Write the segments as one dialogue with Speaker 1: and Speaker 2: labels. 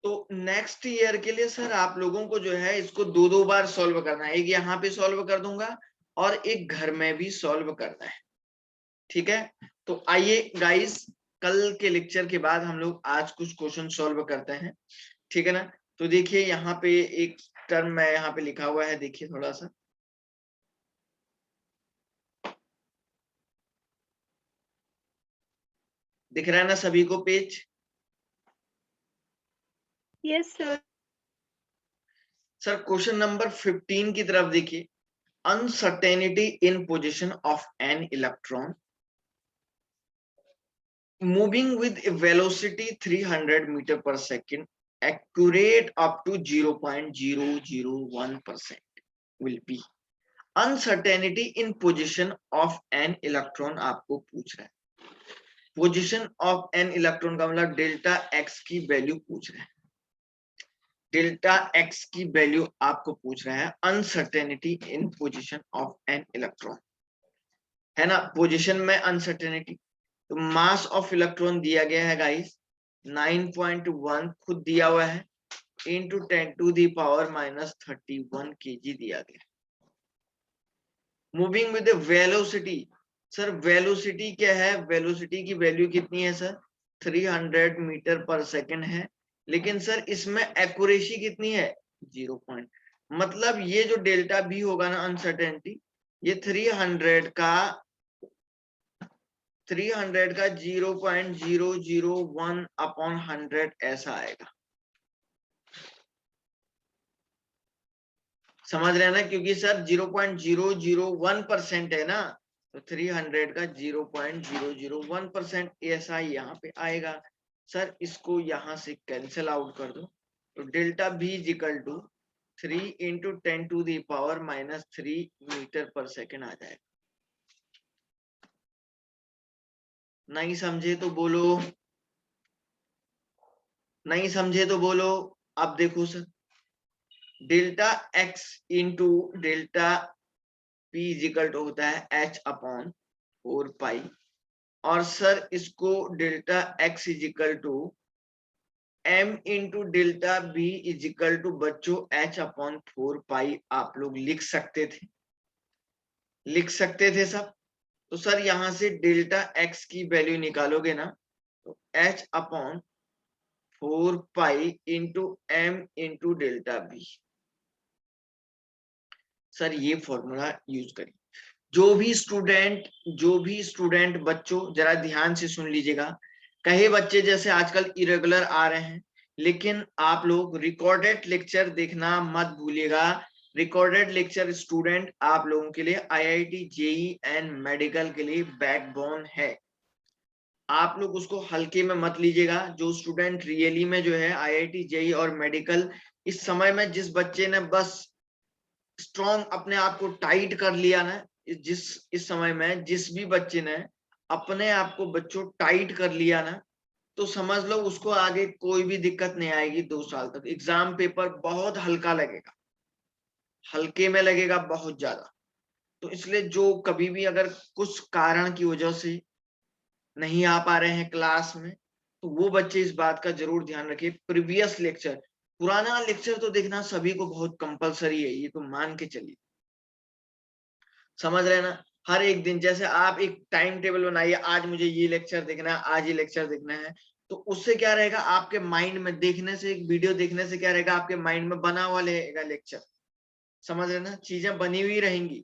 Speaker 1: तो next year के लिए सर आप लोगों को जो है इसको दो दो बार सॉल्व करना है, एक यहाँ पे सॉल्व कर दूंगा और एक घर में भी सॉल्व करना है, ठीक है। तो आइए गाइस, कल के लेक्चर के बाद हम लोग आज कुछ क्वेश्चन सॉल्व करते हैं, ठीक है ना। तो देखिए यहाँ पे एक टर्म मैं यहाँ पे लिखा हुआ है, देखिए थोड़ा सा दिख रहा है ना सभी को page?
Speaker 2: Yes sir.
Speaker 1: Sir question number 15 की तरफ देखिए। Uncertainty in position of an electron moving with a velocity 300 meter per second accurate up to 0.001% will be uncertainty in position of an electron। आपको पूछ रहा है पोजीशन ऑफ एन इलेक्ट्रॉन का मतलब delta x की वैल्यू पूछ रहा है, डेल्टा एक्स की वैल्यू आपको पूछ रहा है। Uncertainty in position of an electron है ना, पोजीशन में अनसर्टेनिटी। तो मास ऑफ इलेक्ट्रॉन दिया गया है गाइस 9.1 खुद दिया हुआ है, into 10 to the power -31 kg दिया गया। Moving with velocity, sir velocity क्या है, वेलोसिटी की वैल्यू कितनी है सर 300 मीटर पर सेकंड है, लेकिन सर इसमें एक्यूरेसी कितनी है 0 पॉइंट, मतलब ये जो डेल्टा भी होगा ना अनसर्टेनिटी, ये 300 का 0.001 अपॉन 100 ऐसा आएगा, समझ रहे हैं ना, क्योंकि सर 0.001% है ना, तो 300 का 0.001% ऐसा यहाँ पे आएगा। सर इसको यहाँ से कैंसिल आउट कर दो, तो डेल्टा भी equal to 3 into 10 to the power -3 metre per second आ जाएगा। नहीं समझे तो बोलो, नहीं समझे तो बोलो। अब देखो sir, delta x into delta p equal to होता है एच अपॉन 4 पाई, और सर इसको delta x equal to m into delta b equal to बच्चों एच अपॉन 4 पाई आप लोग लिख सकते थे, लिख सकते थे सब। तो सर यहां से डेल्टा एक्स की वैल्यू निकालोगे ना, तो h upon 4 pi into m into delta b, sir ये फॉर्मूला यूज करिए। जो भी स्टूडेंट बच्चों जरा ध्यान से सुन लीजिएगा, कहे बच्चे जैसे आजकल इरेगुलर आ रहे हैं, लेकिन आप लोग रिकॉर्डेड लेक्चर देखना मत भूलिएगा। रिकॉर्डेड लेक्चर स्टूडेंट आप लोगों के लिए आईआईटी जेई एंड मेडिकल के लिए बैकबोन है, आप लोग उसको हल्के में मत लीजिएगा। जो स्टूडेंट रियली में जो है आईआईटी जेई और मेडिकल, इस समय में जिस बच्चे ने बस स्ट्रॉन्ग अपने आप को टाइट कर लिया ना, इस समय में जिस भी बच्चे ने अपने आप को बच्चों टाइट कर लिया ना, तो समझ लो उसको आगे कोई भी दिक्कत नहीं आएगी। 2 साल तक एग्जाम पेपर बहुत हल्का लगेगा, हल्के में लगेगा बहुत ज्यादा। तो इसलिए जो कभी भी अगर कुछ कारण की वजह से नहीं आ पा रहे हैं क्लास में, तो वो बच्चे इस बात का जरूर ध्यान रखिए। प्रीवियस लेक्चर, पुराना लेक्चर तो देखना सभी को बहुत कंपलसरी है, ये तो मान के चलिए, समझ रहे ना। हर एक दिन जैसे आप एक टाइम टेबल बनाइए, आज मुझे ये लेक्चर देखना है, आज ये लेक्चर देखना है, तो उससे क्या रहेगा आपके माइंड में, देखने से, एक वीडियो देखने से क्या रहेगा आपके माइंड में बना हुआ रहेगा लेक्चर, समझ रहे ना, चीजें बनी हुई रहेंगी।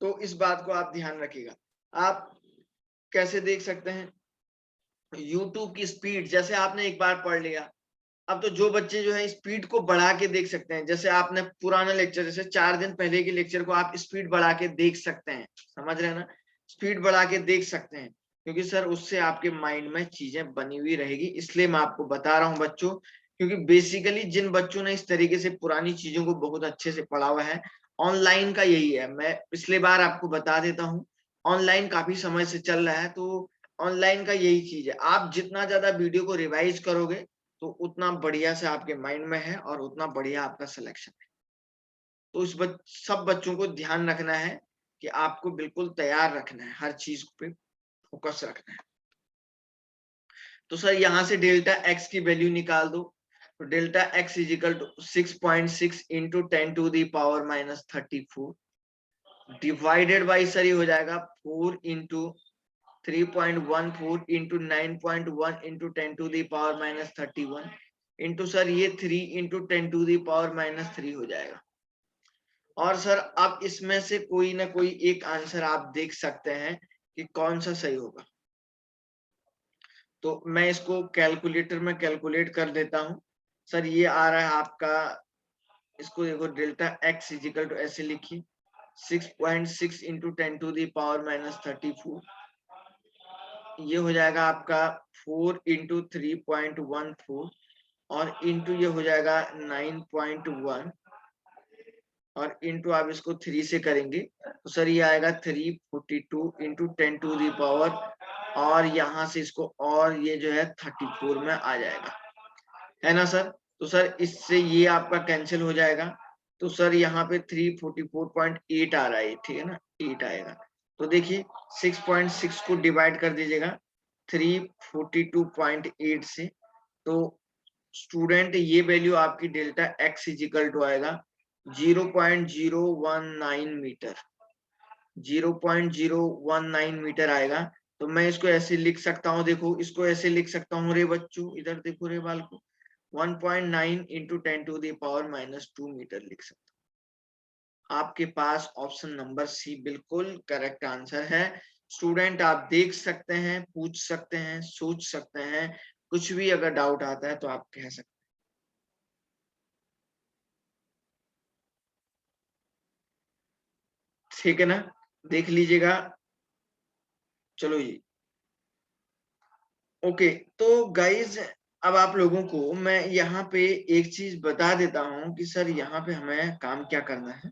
Speaker 1: तो इस बात को आप ध्यान रखिएगा। आप कैसे देख सकते हैं, यूट्यूब की स्पीड, जैसे आपने एक बार पढ़ लिया, अब तो जो बच्चे जो है स्पीड को बढ़ा के देख सकते हैं, जैसे आपने पुराना लेक्चर, जैसे 4 दिन पहले के लेक्चर को आप स्पीड बढ़ा के देख सकते हैं, समझ रहे हैं ना, स्पीड बढ़ा के देख सकते हैं, क्योंकि सर उससे आपके माइंड में चीजें बनी हुई रहेगी। इसलिए मैं आपको बता रहा हूं बच्चों, क्योंकि बेसिकली जिन बच्चों ने इस तरीके से पुरानी चीजों को बहुत अच्छे से पढ़ा हुआ है, ऑनलाइन का यही है। मैं पिछले बार आपको बता देता हूँ, ऑनलाइन काफी समय से चल रहा है, तो ऑनलाइन का यही चीज है, आप जितना ज्यादा वीडियो को रिवाइज करोगे तो उतना बढ़िया से आपके माइंड में है और उतना बढ़िया आपका सिलेक्शन है। तो सब बच्चों को ध्यान रखना है कि आपको बिल्कुल तैयार रखना है, हर चीज पे फोकस रखना है। तो सर यहाँ से डेल्टा एक्स की वैल्यू निकाल दो, तो delta x is equal to 6.6 into 10 to the power minus 34 divided by sir ये हो जाएगा 4 into 3.14 into 9.1 into 10 to the power minus 31 into sir ये 3 into 10 to the power minus 3 हो जाएगा। और सर अब इसमें से कोई ना कोई एक आंसर आप देख सकते हैं कि कौन सा सही होगा। तो मैं इसको कैलकुलेटर में कैलकुलेट कर देता हूं। सर ये आ रहा है आपका, इसको देखो डेल्टा एक्स इजिकल टू ऐसे लिखिए 6.6 into 10 to the power minus 34, ये हो जाएगा आपका 4 इंटू 3.14 और इंटू ये हो जाएगा 9.1 और इंटू आप इसको 3 से करेंगे तो सर ये आएगा 342 इंटू 10 टू दी पावर और यहाँ से इसको और ये जो है 34 में आ जाएगा, है ना सर। तो सर इससे ये आपका कैंसिल हो जाएगा। तो सर यहाँ पे 344.8 आ रहा है, ठीक है ना, 8 आएगा। तो देखिए 6.6 को डिवाइड कर दीजिएगा 342.8 से, तो स्टूडेंट ये वैल्यू आपकी डेल्टा एक्स इजिकल टू आएगा 0.019 मीटर, 0.019 मीटर आएगा। तो मैं इसको ऐसे लिख सकता हूँ, देखो इसको ऐसे लिख सकता हूँ रे बच्चों, इधर देखो रे बाल को, 1.9 into 10 to the power minus 2 metre लिख सकता हूँ। आपके पास ऑप्शन नंबर सी बिल्कुल करेक्ट आंसर है। स्टूडेंट आप देख सकते हैं, पूछ सकते हैं, सोच सकते हैं, कुछ भी अगर डाउट आता है तो आप कह सकते हैं। ठीक है ना, देख लीजिएगा। चलो जी, ओके। तो गाइज अब आप लोगों को मैं यहाँ पे एक चीज बता देता हूँ कि सर यहाँ पे हमें काम क्या करना है,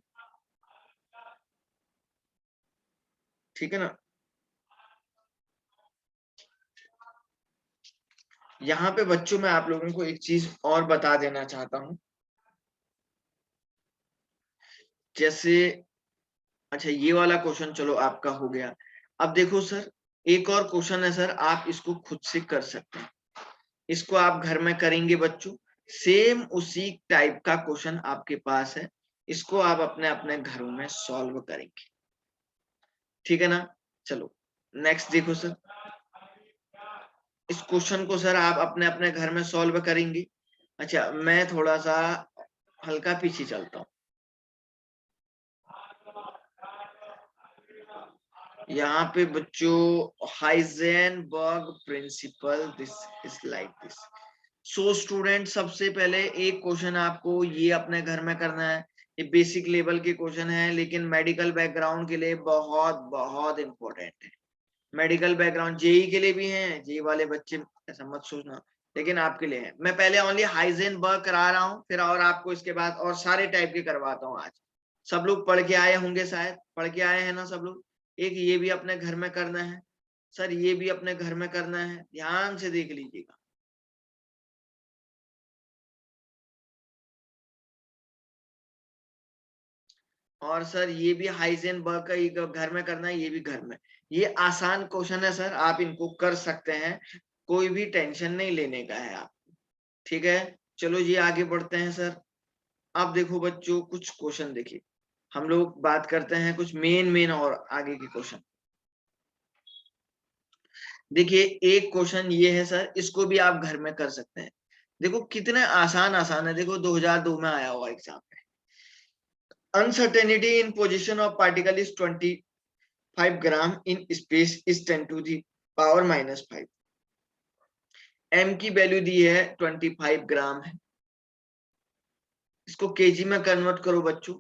Speaker 1: ठीक है ना। यहाँ पे बच्चों मैं आप लोगों को एक चीज और बता देना चाहता हूँ, जैसे अच्छा ये वाला क्वेश्चन चलो आपका हो गया। अब देखो सर एक और क्वेश्चन है सर, आप इसको खुद से कर सकते हैं, इसको आप घर में करेंगे बच्चों, सेम उसी टाइप का क्वेश्चन आपके पास है, इसको आप अपने अपने घरों में सॉल्व करेंगे, ठीक है ना। चलो नेक्स्ट देखो सर, इस क्वेश्चन को सर आप अपने अपने घर में सॉल्व करेंगे। अच्छा मैं थोड़ा सा हल्का पीछे चलता हूँ, यहाँ पे बच्चों Heisenberg principal this is like this. So student सबसे पहले एक क्वेश्चन आपको ये अपने घर में करना है, ये बेसिक लेवल के क्वेश्चन है लेकिन मेडिकल बैकग्राउंड के लिए बहुत बहुत इंपॉर्टेंट है। मेडिकल बैकग्राउंड जेई के लिए भी है, जेई वाले बच्चे ऐसा मत सोचना, लेकिन आपके लिए है। मैं पहले ओनली हाइजेनबर्ग करा रहा हूँ, फिर और आपको इसके बाद और सारे टाइप के करवाता हूँ। आज सब लोग पढ़ के आए होंगे, शायद पढ़ के आए हैं ना सब लोग। एक ये भी अपने घर में करना है सर, ये भी अपने घर में करना है, ध्यान से देख लीजिएगा। और सर ये भी हाइजेनबर्ग का ही घर में करना है, ये भी घर में। ये आसान क्वेश्चन है सर, आप इनको कर सकते हैं, कोई भी टेंशन नहीं लेने का है आप, ठीक है। चलो ये आगे बढ़ते हैं सर। अब देखो बच्चों कुछ क्वेश्चन देखिए, हम लोग बात करते हैं कुछ मेन और आगे के क्वेश्चन। देखिए एक क्वेश्चन ये है सर, इसको भी आप घर में कर सकते हैं। देखो कितने आसान आसान है, देखो 2002 में आया हुआ एग्जाम में। Uncertainty in position of particle is 25 gram in space is 10 to the power minus 5। M की वैल्यू दी है 25 ग्राम है, इसको केजी में कन्वर्ट करो बच्चों,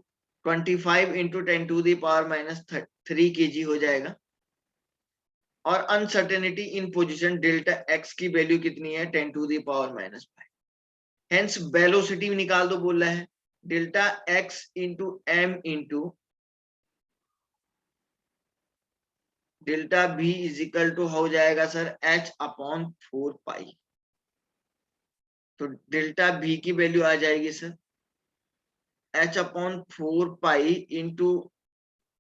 Speaker 1: 25 into 10 to the power minus 3 kg हो जाएगा। और uncertainty in position delta x की वैल्यू कितनी है, 10 to the power minus 5। Hence velocity निकाल दो बोल रहा है, delta x into m into delta v is equal to हो जाएगा सर h अपॉन 4 पाई। तो डेल्टा v की वैल्यू आ जाएगी sir h upon 4 pi into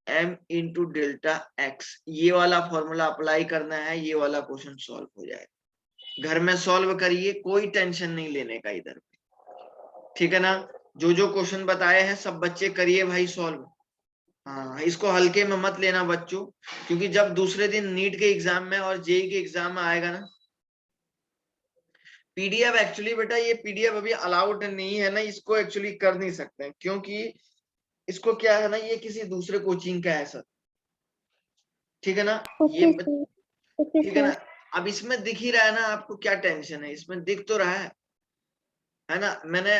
Speaker 1: m into delta x। ये वाला फॉर्मूला अप्लाई करना है, ये वाला क्वेश्चन सॉल्व हो जाएगा। घर में सॉल्व करिए, कोई टेंशन नहीं लेने का इधर पे, ठीक है ना। जो जो क्वेश्चन बताए हैं सब बच्चे करिए भाई सॉल्व। हाँ, इसको हल्के में मत लेना बच्चों, क्योंकि जब दूसरे दिन नीट के एग्जाम में और जेई के एग्जाम में आएगा ना, पीडीएफ एक्चुअली बेटा, ये पीडीएफ अभी अलाउड नहीं है ना, इसको एक्चुअली कर नहीं सकते हैं, क्योंकि इसको क्या है ना, ये किसी दूसरे कोचिंग का है सर। ठीक है ना। ये ठीक है ना। अब इसमें दिख ही रहा है ना आपको, क्या टेंशन है, इसमें दिख तो रहा है ना। मैंने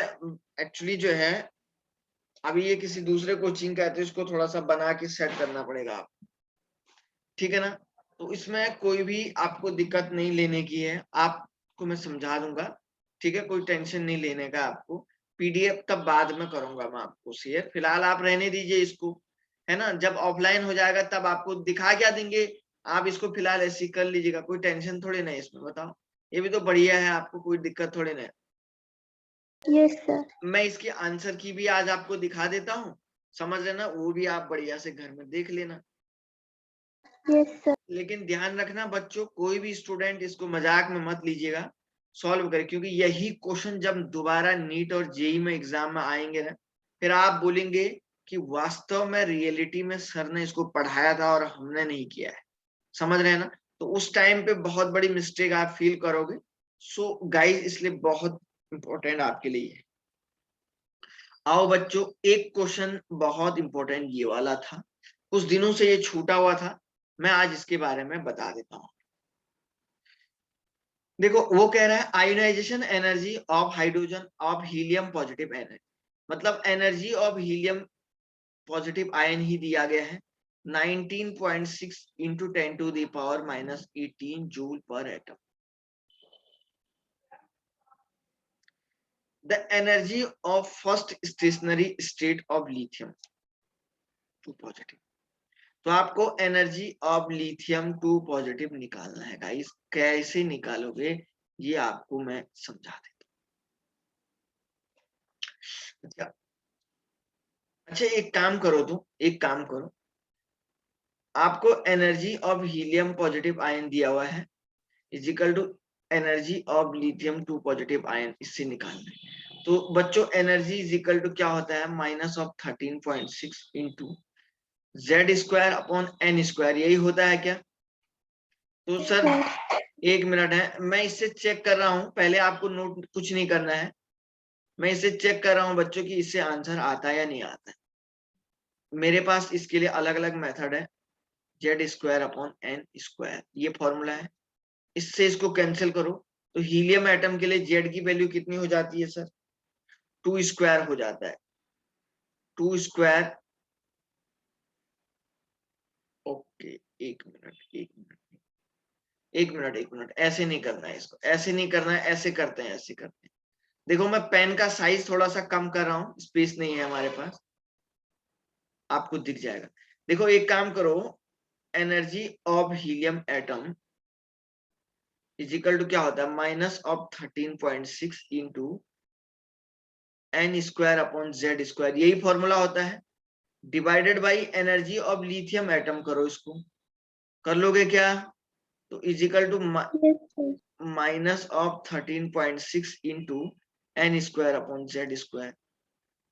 Speaker 1: एक्चुअली जो है, अभी ये किसी दूसरे कोचिंग का है, तो इसको थोड़ा सा बना के सेट करना पड़ेगा आपको। ठीक है ना। तो इसमें कोई भी आपको दिक्कत नहीं लेने की है, आपको मैं समझा दूंगा। ठीक है, कोई टेंशन नहीं लेने का आपको। पीडीएफ तब बाद में करूंगा मैं आपको शेयर, फिलहाल आप रहने दीजिए इसको, है ना। जब ऑफलाइन हो जाएगा तब आपको दिखा क्या देंगे, आप इसको फिलहाल ऐसे ही कर लीजिएगा, कोई टेंशन थोड़ी नहीं इसमें, बताओ। ये भी तो बढ़िया है, आपको कोई दिक्कत थोड़ी नहीं।
Speaker 2: Yes sir.
Speaker 1: मैं इसकी आंसर की भी आज आपको दिखा देता हूँ, समझ लेना, वो भी आप बढ़िया से घर में देख लेना।
Speaker 2: Yes sir.
Speaker 1: लेकिन ध्यान रखना बच्चों, कोई भी स्टूडेंट इसको मजाक में मत लीजिएगा, सॉल्व करे, क्योंकि यही क्वेश्चन जब दोबारा नीट और जेई में एग्जाम में आएंगे ना, फिर आप बोलेंगे कि वास्तव में रियलिटी में सर ने इसको पढ़ाया था और हमने नहीं किया है। समझ रहे हैं ना। तो उस टाइम पे बहुत बड़ी मिस्टेक आप फील करोगे। सो गाइस, इसलिए बहुत इंपॉर्टेंट आपके लिए है। आओ बच्चों, एक क्वेश्चन बहुत इंपॉर्टेंट ये वाला था, कुछ दिनों से ये छूटा हुआ था, मैं आज इसके बारे में बता देता हूं। देखो, वो कह रहा है ionization energy of hydrogen of helium positive energy, मतलब energy of helium positive ion ही दिया गया है 19.6 into 10⁻⁻18 joule per atom. The energy of first stationary state of lithium 2 positive. तो आपको एनर्जी ऑफ लिथियम 2 पॉजिटिव निकालना है गाइस। कैसे निकालोगे ये आपको मैं समझा देता हूँ। अच्छा, एक काम करो, तो एक काम करो, आपको energy of helium positive ion दिया हुआ है equal to energy of lithium 2 positive ion, इससे निकालना है। तो बच्चों, एनर्जी इजिकल टू क्या होता है, -13.6 into Z square upon N square, यही होता है क्या। तो सर एक मिनट है, मैं इससे चेक कर रहा हूं, पहले आपको नोट कुछ नहीं करना है, मैं इसे चेक कर रहा हूं बच्चों की इससे आंसर आता है या नहीं आता है। मेरे पास इसके लिए अलग अलग मेथड है, Z square upon N square, ये फॉर्मूला है, इससे इसको कैंसिल करो। तो हीलियम एटम के लिए जेड की वैल्यू कितनी हो जाती है सर, 2 स्क्वायर हो जाता है, 2 स्क्वायर। ओके, एक मिनट एक मिनट एक मिनट एक मिनट, ऐसे नहीं करना है इसको, ऐसे नहीं करना है, ऐसे करते हैं, ऐसे करते हैं। देखो, मैं पेन का साइज थोड़ा सा कम कर रहा हूँ, स्पेस नहीं है हमारे पास, आपको दिख जाएगा। देखो, एक काम करो, energy of helium atom equal to क्या होता है, -13.6 into N square upon Z square, यही फॉर्मूला होता है, divided by energy of lithium atom करो इसको, कर लोगे क्या। तो is equal to -13.6 into N square upon Z square,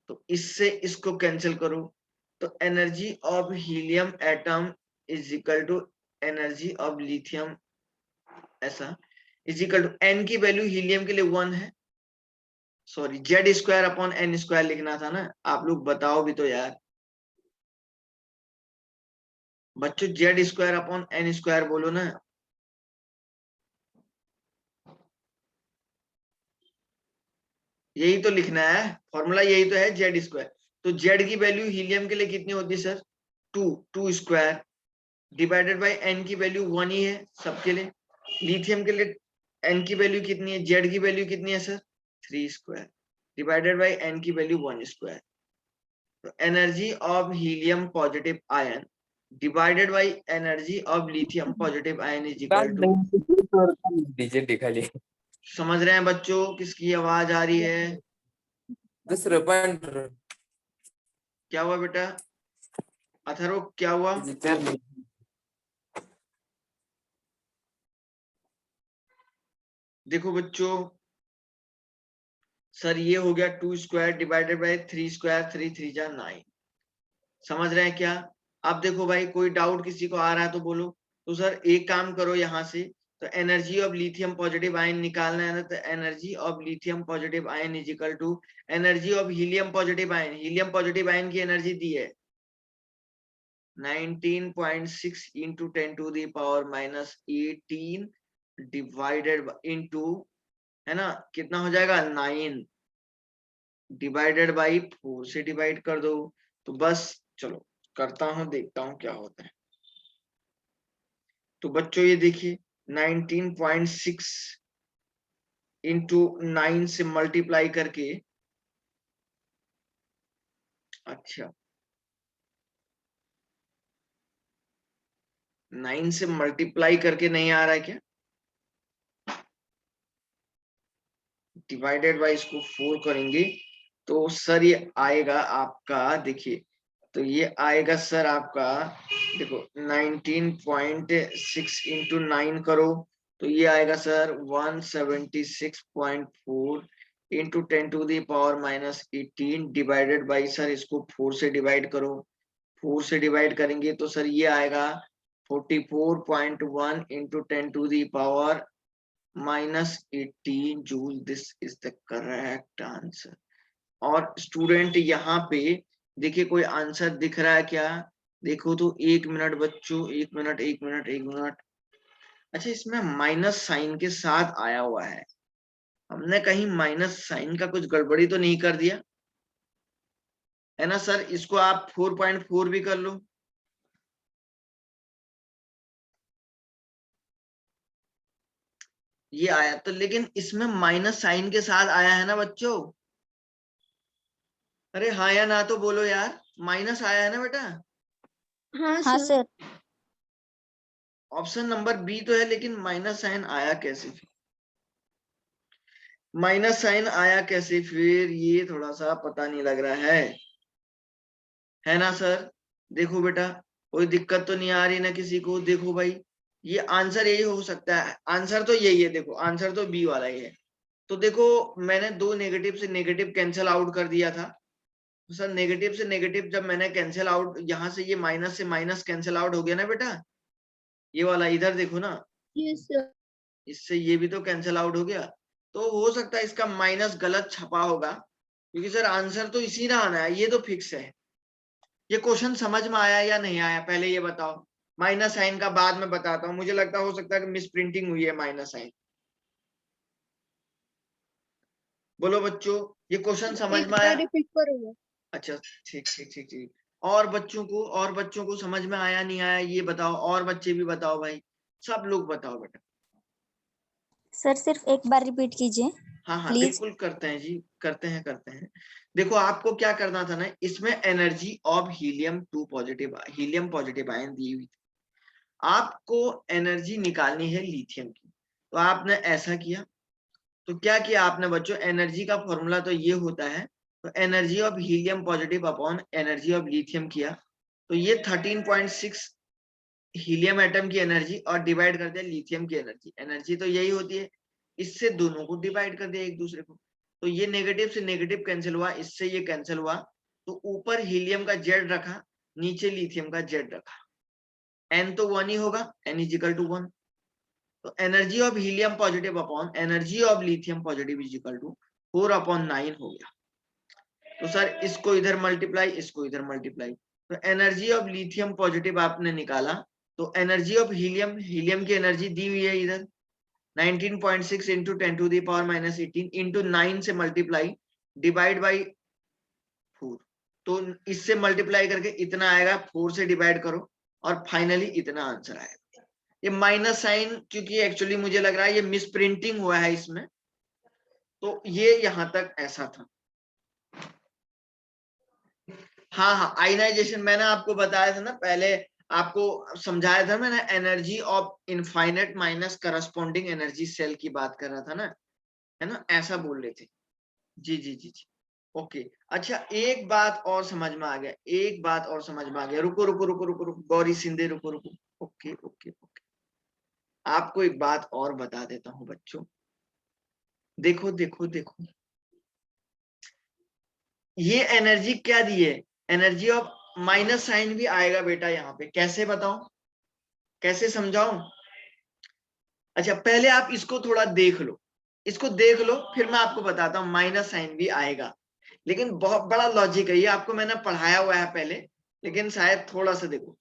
Speaker 1: तो इससे इसको कैंसिल करो। तो energy of helium atom is equal to energy of lithium, ऐसा इज इक्वल टू एन की वैल्यू हीलियम के लिए 1 है, sorry Z square upon N square लिखना था ना, आप लोग बताओ भी तो यार बच्चों, Z square upon N square बोलो ना। यही तो लिखना है, फॉर्मूला यही तो है, जेड स्क्वायर। तो जेड की वैल्यू हीलियम के लिए कितनी होती है sir, 2 square, divided by N की वैल्यू 1 ही है सबके लिए, लिथियम के लिए एन की वैल्यू कितनी है, जेड की वैल्यू कितनी है sir, 3 square, divided by N की वैल्यू 1 स्क्वायर। तो energy of helium positive ion divided by energy of lithium positive ion is equal to,
Speaker 3: डीजे दिखाली
Speaker 1: समझ रहे हैं बच्चों, किसकी आवाज आ रही है।
Speaker 3: दुसरं पण
Speaker 1: क्या हुआ बेटा, अथर्व क्या हुआ। देखो बच्चों, सर ये हो गया 2 स्क्वायर डिवाइडेड बाय 3 स्क्वायर, 3 3 जा 9। समझ रहे हैं क्या? अब देखो भाई, कोई डाउट किसी को आ रहा है तो बोलो। तो सर एक काम करो, यहाँ से तो energy of lithium positive ion निकालना है ना, तो energy of lithium positive ion is equal to energy of helium positive ion. Helium positive ion की एनर्जी दी है 19.6 into 10 to the power minus 18 divided into, है ना, कितना हो जाएगा 9 डिवाइडेड बाई 4 से डिवाइड कर दो। तो बस चलो करता हूं, देखता हूं क्या होता है। तो बच्चों ये देखिए 19.6 इंटू 9 से मल्टीप्लाई करके, अच्छा 9 से मल्टीप्लाई करके नहीं आ रहा है क्या? डिवाइडेड बाई इसको 4 करेंगे तो सर ये आएगा आपका, देखिए तो ये आएगा सर आपका, देखो 19.6 इंटू 9 करो तो ये आएगा sir 176.4 into 10 to the power minus 18 divided by, sir इसको 4 से डिवाइड करो। 4 से डिवाइड करेंगे तो सर ये आएगा 44.1 into 10 to the power minus 18 joule. This is the correct answer. और स्टूडेंट यहाँ पे देखिए कोई आंसर दिख रहा है क्या? देखो तो 1 मिनट बच्चों, 1 मिनट 1 मिनट 1 मिनट। अच्छा इसमें माइनस साइन के साथ आया हुआ है, हमने कहीं माइनस साइन का कुछ गड़बड़ी तो नहीं कर दिया है ना सर? इसको आप 4.4 भी कर लो। ये आया तो, लेकिन इसमें माइनस साइन के साथ आया है ना बच्चों? अरे हाँ या ना तो बोलो यार, माइनस आया है ना बेटा?
Speaker 2: हाँ सर।
Speaker 1: ऑप्शन नंबर बी तो है, लेकिन माइनस साइन आया कैसे? माइनस साइन आया कैसे फिर? ये थोड़ा सा पता नहीं लग रहा है ना सर? देखो बेटा, कोई दिक्कत तो नहीं आ रही ना किसी को? देखो भाई, ये आंसर यही हो सकता है, आंसर तो यही है, देखो आंसर तो बी वाला ही है। तो देखो मैंने दो नेगेटिव से नेगेटिव कैंसिल आउट कर दिया था। तो सर नेगेटिव से नेगेटिव जब मैंने कैंसिल आउट, यहाँ से ये माइनस से माइनस कैंसिल आउट हो गया ना बेटा, ये वाला इधर देखो ना,
Speaker 2: यस सर।
Speaker 1: इससे ये भी तो कैंसिल आउट हो गया। तो हो सकता है इसका माइनस गलत छपा होगा, क्योंकि सर आंसर तो इसी ना आना है, ये तो फिक्स है। ये क्वेश्चन समझ में आया या नहीं आया पहले ये बताओ? माइनस साइन का बाद में बताता हूँ, मुझे लगता हो सकता है कि मिस प्रिंटिंग हुई है माइनस साइन। बोलो बच्चों, ये क्वेश्चन समझ में आया?
Speaker 2: रिपीट करोगे?
Speaker 1: अच्छा ठीक ठीक ठीक ठीक। और बच्चों को समझ में आया नहीं आया ये बताओ, और बच्चे भी बताओ भाई, सब लोग बताओ बेटा।
Speaker 4: सर सिर्फ एक बार रिपीट कीजिए
Speaker 1: हाँ हाँ
Speaker 4: प्लीज।
Speaker 1: बिल्कुल करते हैं जी, करते हैं। देखो आपको क्या करना था ना, इसमें energy of helium 2 positive, helium positive ion दी हुई थी, आपको एनर्जी निकालनी है लिथियम की। तो आपने ऐसा किया, तो क्या किया आपने बच्चों, एनर्जी का फॉर्मूला तो ये होता है, तो energy of helium positive upon energy of lithium किया, तो ये 13.6 हीलियम एटम की एनर्जी और डिवाइड कर दिया लिथियम की एनर्जी। एनर्जी तो यही होती है, इससे दोनों को डिवाइड कर दिया एक दूसरे को। तो ये नेगेटिव से नेगेटिव कैंसिल हुआ, इससे ये कैंसिल हुआ, तो ऊपर हीलियम का जेड रखा, नीचे लिथियम का जेड रखा। एन तो 1 ही होगा, एन इज इक्वल टू 1। तो energy of helium positive upon energy of lithium positive is equal to 4/9 हो गया। तो सर इसको इधर मल्टीप्लाई, इसको इधर मल्टीप्लाई, तो एनर्जी ऑफ लिथियम पॉजिटिव आपने निकाला, तो एनर्जी ऑफ हीलियम, हीलियम की एनर्जी दी हुई है इधर 19.6 into 10 to the power minus 18 into 9 से मल्टीप्लाई डिवाइड बाई 4। तो इससे मल्टीप्लाई करके इतना आएगा, 4 से डिवाइड करो और फाइनली इतना आंसर आएगा। ये माइनस साइन क्योंकि एक्चुअली मुझे लग रहा है ये मिस प्रिंटिंग हुआ है इसमें, तो ये यहां तक ऐसा था। हाँ हाँ, आयनाइजेशन मैंने आपको बताया था ना पहले, आपको समझाया था मैंने, energy of infinite minus corresponding energy cell की बात कर रहा था ना, है ना, ऐसा बोल रहे थे। जी जी जी जी ओके। अच्छा एक बात और समझ में आ गया, एक बात और समझ में आ गया, रुको रुको रुको रुको रुको गौरी सिंधे, रुको रुको। ओके ओके ओके, आपको एक बात और बता देता हूँ बच्चों, देखो देखो देखो, ये एनर्जी क्या दी है, एनर्जी ऑफ माइनस साइन भी आएगा बेटा यहाँ पे, कैसे बताओ, कैसे समझाऊं? अच्छा पहले आप इसको थोड़ा देख लो, इसको देख लो, फिर मैं आपको बताता हूँ माइनस साइन भी आएगा। लेकिन बहुत बड़ा लॉजिक है ये, आपको मैंने पढ़ाया हुआ है पहले, लेकिन शायद थोड़ा सा देखो।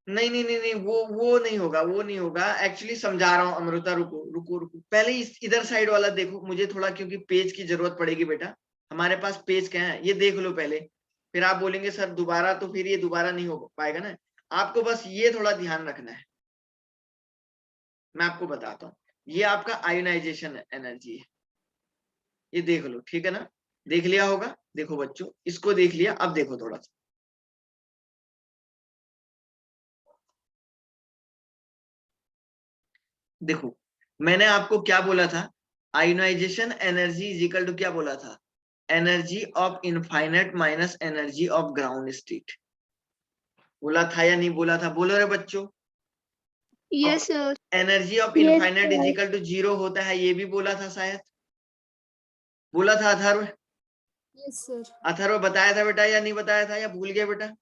Speaker 1: नहीं नहीं नहीं नहीं, वो नहीं होगा, वो नहीं होगा, एक्चुअली समझा रहा हूँ अमृता, रुको रुको रुको, पहले इस इधर साइड वाला देखो मुझे थोड़ा, क्योंकि पेज की जरूरत पड़ेगी बेटा, हमारे पास पेज क्या है ये देख लो पहले, फिर आप बोलेंगे सर दोबारा, तो फिर ये दोबारा नहीं हो पाएगा ना, आपको बस ये थोड़ा ध्यान रखना है। मैं आपको बताता हूँ, ये आपका आयोनाइजेशन एनर्जी है, ये देख लो, ठीक है ना, देख लिया होगा, देखो बच्चों इसको देख लिया, अब देखो थोड़ा सा, देखो मैंने आपको क्या बोला था, ionisation energy is equal to क्या बोला था, energy of infinite minus energy of ground state, बोला था या नहीं बोला था, बोलो रे बच्चों।
Speaker 2: Yes sir.
Speaker 1: Energy of
Speaker 2: Yes,
Speaker 1: infinite is
Speaker 2: sir.
Speaker 1: Equal to 0 होता है, ये भी बोला था शायद, बोला था अथर्व?
Speaker 2: Yes sir.
Speaker 1: अथर्व बताया था बेटा या नहीं बताया था, या भूल गया बेटा?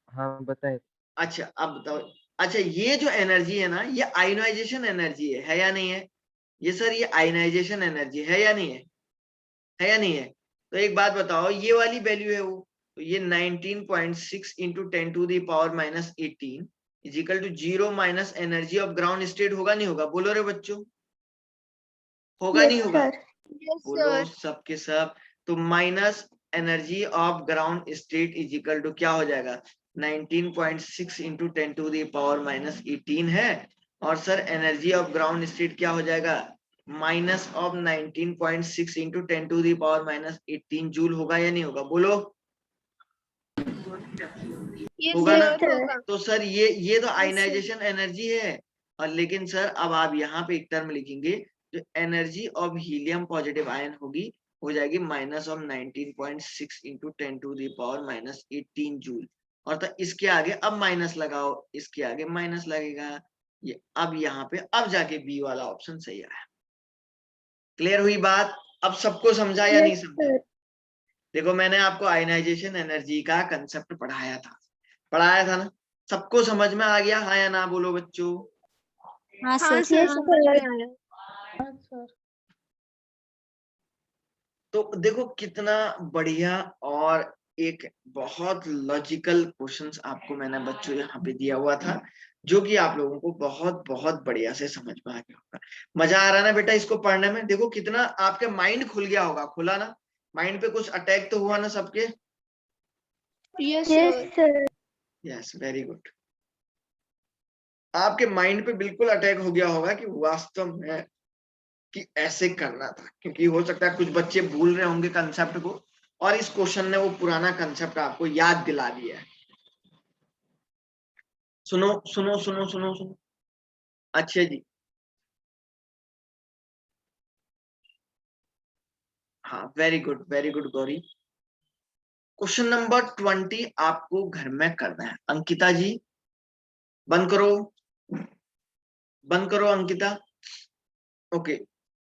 Speaker 3: हाँ बताए।
Speaker 1: अच्छा अब बताओ, अच्छा ये जो एनर्जी है ना, ये आयोनाइजेशन एनर्जी है या नहीं है? ये सर ये आयोनाइजेशन एनर्जी है या नहीं है या नहीं है? तो एक बात बताओ, ये वाली वैल्यू है वो, तो ये 19.6 into 10 to the power minus 18 is equal to 0 minus energy of ground state, होगा नहीं होगा, बोलो रे बच्चों, होगा
Speaker 2: Yes,
Speaker 1: नहीं होगा?
Speaker 2: sir. Yes,
Speaker 1: बोलो
Speaker 2: sir.
Speaker 1: सबके सब, तो minus energy of ground state is equal to क्या हो जाएगा, 19.6 into 10 to the power minus 18 है, और sir energy of ground state क्या हो जाएगा, minus of 19.6 into 10 to the power minus 18 joule, होगा या नहीं होगा, बोलो?
Speaker 2: Yes,
Speaker 1: होगा ना?
Speaker 2: sir.
Speaker 1: तो सर ये तो आयनाइजेशन एनर्जी है, और लेकिन सर अब आप यहाँ पे एक टर्म लिखेंगे, जो energy of helium positive ion होगी, हो जाएगी minus of 19.6 into 10 to the power minus 18 joule, और तो इसके आगे अब माइनस लगाओ, इसके आगे माइनस लगेगा, ये अब यहाँ पे अब जाके बी वाला ऑप्शन सही आया। क्लियर हुई बात? अब सबको समझा या नहीं
Speaker 2: Yes,
Speaker 1: समझा?
Speaker 2: sir.
Speaker 1: देखो मैंने आपको आयनाइजेशन एनर्जी का कंसेप्ट पढ़ाया था ना, सबको समझ में आ गया, हाँ या ना, बोलो बच्चों?
Speaker 4: हाँ
Speaker 2: हाँ
Speaker 4: सर।
Speaker 2: सर, समझ में आया। हाँ सर।
Speaker 1: तो देखो कितना बढ़िया, और एक बहुत लॉजिकल क्वेश्चंस आपको मैंने बच्चों यहाँ पे दिया हुआ था, जो कि आप लोगों को बहुत बहुत बढ़िया से समझ में आ गया होगा। मजा आ रहा ना बेटा इसको पढ़ने में? देखो कितना आपके माइंड खुल गया होगा, खुला ना? माइंड पे कुछ अटैक तो हुआ ना सबके?
Speaker 2: Yes, sir.
Speaker 1: Yes very good, आपके माइंड पे बिल्कुल अटैक हो गया होगा कि वास्तव में कि ऐसे करना था, क्योंकि हो सकता है कुछ बच्चे भूल रहे होंगे कंसेप्ट को, और इस क्वेश्चन ने वो पुराना कंसेप्ट आपको याद दिला दिया है। सुनो सुनो सुनो सुनो सुनो, अच्छा जी, हाँ very good Gauri. Question number 20 आपको घर में करना है, अंकिता जी बंद करो, बंद करो Ankita. Okay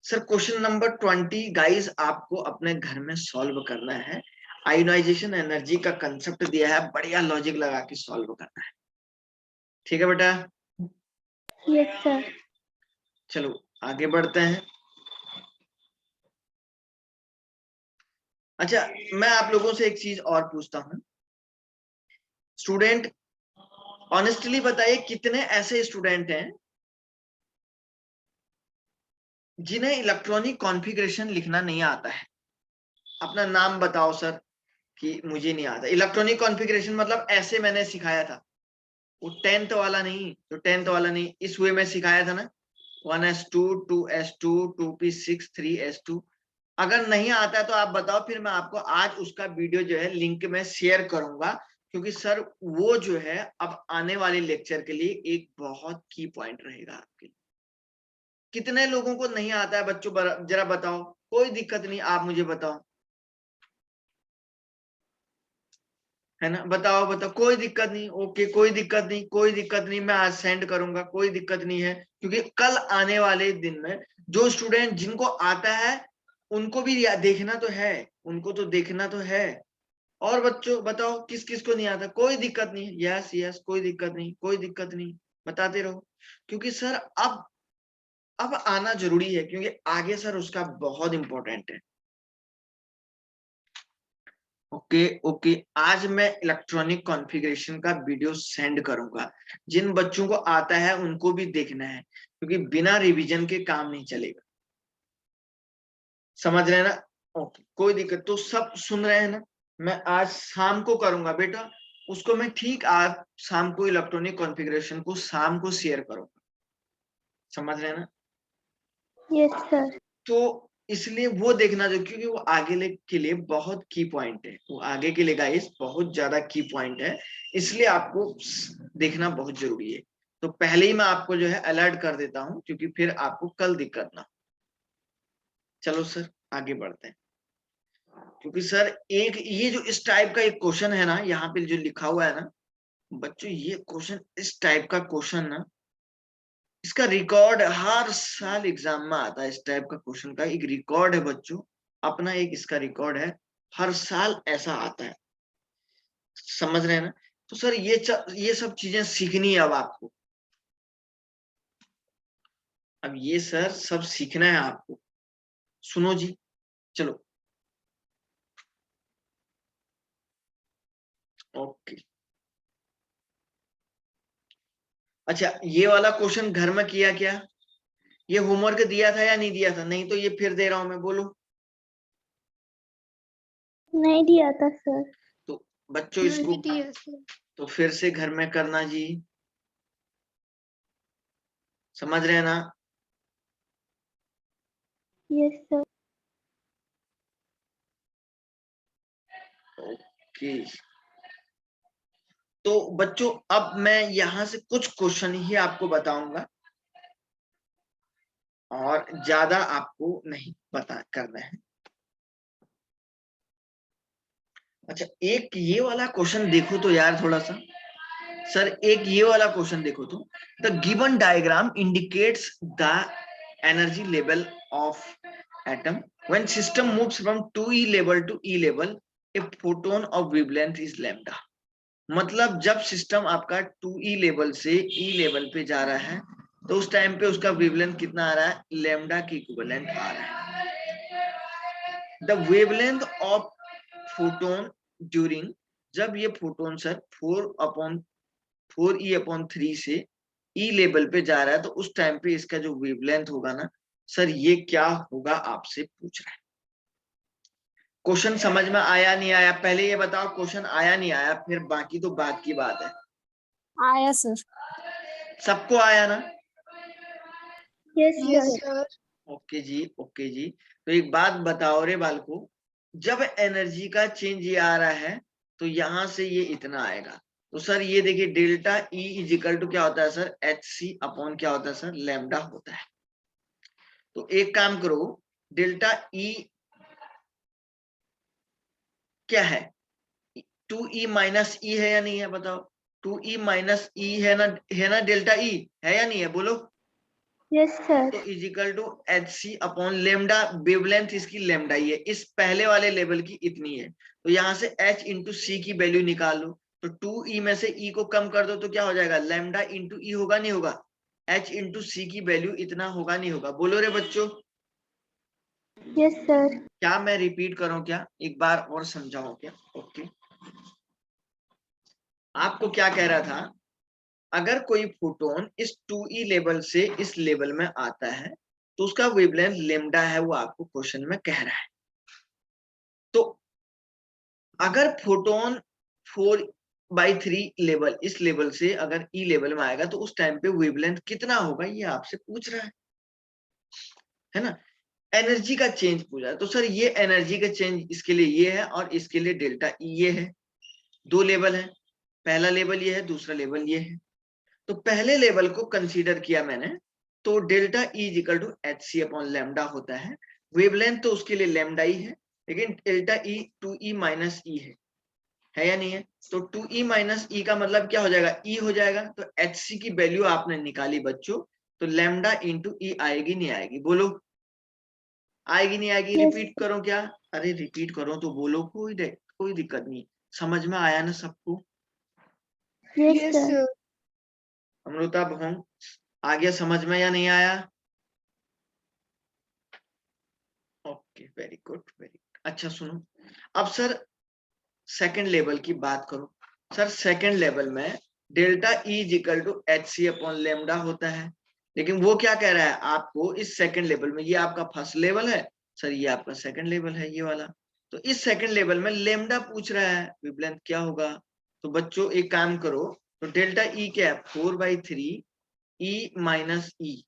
Speaker 1: sir, question number 20 guys आपको अपने घर में सॉल्व करना है, आयोनाइजेशन एनर्जी का कंसेप्ट दिया है, बढ़िया लॉजिक लगा के सॉल्व करना है, ठीक है बेटा?
Speaker 2: Yes, sir.
Speaker 1: चलो आगे बढ़ते हैं। अच्छा मैं आप लोगों से एक चीज और पूछता हूँ, स्टूडेंट ऑनेस्टली बताइए कितने ऐसे स्टूडेंट हैं जिन्हें इलेक्ट्रॉनिक कॉन्फ़िगरेशन लिखना नहीं आता है? अपना नाम बताओ सर कि मुझे नहीं आता इलेक्ट्रॉनिक कॉन्फ़िगरेशन, मतलब ऐसे मैंने सिखाया था, वो 10th वाला नहीं, जो 10th वाला नहीं, इस वे में सिखाया था ना, 1s2 2s2 2p6 3s2। अगर नहीं आता है तो आप बताओ, फिर मैं आपको आज उसका वीडियो जो है लिंक में शेयर करूंगा, क्योंकि सर वो जो है अब आने वाले लेक्चर के लिए एक बहुत की पॉइंट रहेगा आपके लिए। कितने लोगों को नहीं आता है बच्चों, जरा बताओ, कोई दिक्कत नहीं, आप मुझे बताओ, है ना, बताओ कोई दिक्कत नहीं, ओके कोई दिक्कत नहीं, कोई दिक्कत नहीं, मैं आज सेंड करूंगा, कोई दिक्कत नहीं है, क्योंकि कल आने वाले दिन में जो स्टूडेंट जिनको आता है उनको भी देखना तो है, उनको तो देखना तो है। और बच्चों बताओ किस किस को नहीं आता? कोई दिक्कत नहीं, यस यस, कोई दिक्कत नहीं, कोई दिक्कत नहीं, बताते रहो। क्योंकि सर अब आना जरूरी है, क्योंकि आगे सर उसका बहुत इंपॉर्टेंट है। ओके ओके, आज मैं इलेक्ट्रॉनिक कॉन्फ़िगरेशन का वीडियो सेंड करूंगा। जिन बच्चों को आता है उनको भी देखना है, क्योंकि बिना रिवीजन के काम नहीं चलेगा। समझ रहे हैं ना? ओके, कोई दिक्कत? तो सब सुन रहे हैं ना? मैं आज शाम को करूंगा बेटा उसको, मैं ठीक आज शाम को इलेक्ट्रॉनिक कॉन्फ़िगरेशन को शाम को शेयर करूंगा। समझ रहे हैं ना?
Speaker 2: Yes sir.
Speaker 1: तो इसलिए वो देखना जो, क्योंकि वो आगे के लिए बहुत की पॉइंट है, वो आगे के लिए गाइस बहुत ज्यादा की पॉइंट है, इसलिए आपको देखना बहुत जरूरी है। तो पहले ही मैं आपको जो है अलर्ट कर देता हूं, क्योंकि फिर आपको कल दिक्कत ना। चलो सर आगे बढ़ते हैं, क्योंकि सर एक ये जो इस टाइप का एक क्वेश्चन है ना, यहाँ पे जो लिखा हुआ है ना बच्चों, ये क्वेश्चन इस टाइप का क्वेश्चन ना, इसका रिकॉर्ड हर साल एग्जाम में आता है। इस टाइप का क्वेश्चन का एक रिकॉर्ड है बच्चों, अपना एक इसका रिकॉर्ड है, हर साल ऐसा आता है। समझ रहे हैं ना? तो सर ये सब चीजें सीखनी है अब आपको। अब ये सर सब सीखना है आपको। सुनो जी, चलो ओके। अच्छा, ये वाला क्वेश्चन घर में किया क्या? ये होमवर्क दिया था या नहीं दिया था? नहीं तो ये फिर दे रहा हूं मैं, बोलो।
Speaker 2: नहीं दिया था सर।
Speaker 1: तो बच्चों इसको तो फिर से घर में करना जी। समझ रहे हैं ना?
Speaker 2: Yes sir.
Speaker 1: ओके, तो बच्चों अब मैं यहां से कुछ क्वेश्चन ही आपको बताऊंगा और ज्यादा आपको नहीं पता करना है। अच्छा, एक ये वाला क्वेश्चन देखो तो यार थोड़ा सा। सर एक ये वाला क्वेश्चन देखो तो, the given diagram indicates the energy level of atom when system moves from 2e level to e level, a photon of wavelength is lambda. मतलब जब सिस्टम आपका 2e लेवल से e लेवल पे जा रहा है तो उस टाइम पे उसका वेवलेंथ कितना आ रहा है? लैम्डा की इक्विवेलेंट आ रहा है। The wavelength of photon during, जब ये फोटोन सर 4/3 से ई लेवल पे जा रहा है तो उस टाइम पे इसका जो वेवलेंथ होगा ना सर, ये क्या होगा आपसे पूछ रहा है। क्वेश्चन समझ में आया नहीं आया? पहले ये बताओ, क्वेश्चन आया नहीं आया, फिर बाकी तो बात की बात है।
Speaker 4: आया सर।
Speaker 1: सबको आया ना?
Speaker 2: Yes sir.
Speaker 1: ओके जी, ओके जी। तो एक बात बताओ रे बालको, जब एनर्जी का चेंज ये आ रहा है तो यहां से ये इतना आएगा। तो सर ये देखिए delta E is equal to क्या होता है सर? एच सी अपॉन क्या होता है सर? लैम्डा होता है। तो एक काम करो, डेल्टा ई क्या है? 2e माइनस ई है या नहीं है? बताओ। 2e माइनस ई है ना डेल्टा ई? है या नहीं है? बोलो।
Speaker 2: Yes sir.
Speaker 1: तो is equal to h c upon lambda, wavelength इसकी लेमडा ही है, इस पहले वाले लेवल की इतनी है। तो यहां से h इंटू सी की वैल्यू निकाल लो, तो 2e में से e को कम कर दो तो क्या हो जाएगा? लेमडा इंटू ई होगा नहीं होगा? h इंटू सी की वैल्यू इतना होगा नहीं होगा? बोलो रे बच्चों।
Speaker 2: Yes sir.
Speaker 1: क्या मैं रिपीट करूं क्या? एक बार और समझाऊं क्या? ओके, आपको क्या कह रहा था, अगर कोई फोटोन इस 2e लेवल से इस लेवल में आता है तो उसका वेवलेंथ लेमडा है, वो आपको क्वेश्चन में कह रहा है। तो अगर फोटोन 4/3 लेवल इस लेवल से अगर ई लेवल में आएगा तो उस टाइम पे वेवलेंथ कितना होगा, ये आपसे पूछ रहा है ना? एनर्जी का चेंज पूछा है। तो सर ये एनर्जी का चेंज इसके लिए ये है और इसके लिए डेल्टा ई ये है। दो लेवल है, पहला लेवल ये है, दूसरा लेवल ये है। तो पहले लेवल को कंसीडर किया मैंने, तो delta E equal to h c upon lambda होता है। वेवलेंथ तो उसके लिए लैम्डा ही है, लेकिन डेल्टा ई 2e माइनस ई है या नहीं है? तो 2e माइनस ई का मतलब क्या हो जाएगा? ई हो जाएगा। तो एच सी की वैल्यू आपने निकाली बच्चों, तो लेमडा इंटू ई आएगी नहीं आएगी, बोलो आएगी नहीं आएगी?
Speaker 2: Yes.
Speaker 1: रिपीट करो क्या? अरे रिपीट करो तो बोलो, कोई दिक्कत नहीं। समझ में आया ना सबको?
Speaker 2: Yes, sir.
Speaker 1: अमृता भोंग आ गया समझ में या नहीं आया? Okay very good very good. अच्छा सुनो, अब सर सेकंड लेवल की बात करो। सर सेकंड लेवल में delta E equal to h c upon lambda होता है, लेकिन वो क्या कह रहा है आपको इस सेकंड लेवल में, ये आपका फर्स्ट लेवल है सर, ये आपका सेकंड लेवल है ये वाला, तो इस सेकंड लेवल में लेमडा पूछ रहा है वेवलेंथ क्या होगा। तो बच्चों एक काम करो, तो डेल्टा ई क्या है 4/3 E minus E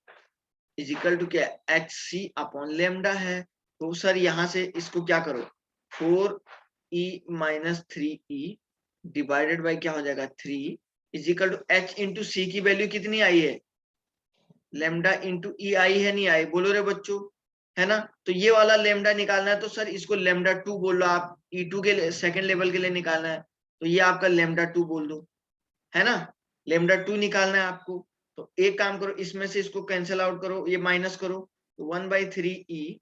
Speaker 1: is equal to क्या एच सी अपॉन लेमडा है। तो सर यहां से इसको क्या करो, 4e minus 3e divided by क्या हो जाएगा 3 is equal to h into c की वैल्यू कितनी आई है, लेमडा इंटू ई आई है नहीं आई, बोलो रे बच्चों, है ना? तो ये वाला लेमडा निकालना है, तो सर इसको लेमडा 2 बोल लो आप, E2 के सेकंड लेवल के लिए निकालना है, तो ये आपका लेमडा 2 बोल दो, है ना? लेमडा 2 निकालना है आपको। तो एक काम करो, इसमें से इसको कैंसिल आउट करो, ये माइनस करो, तो 1/3e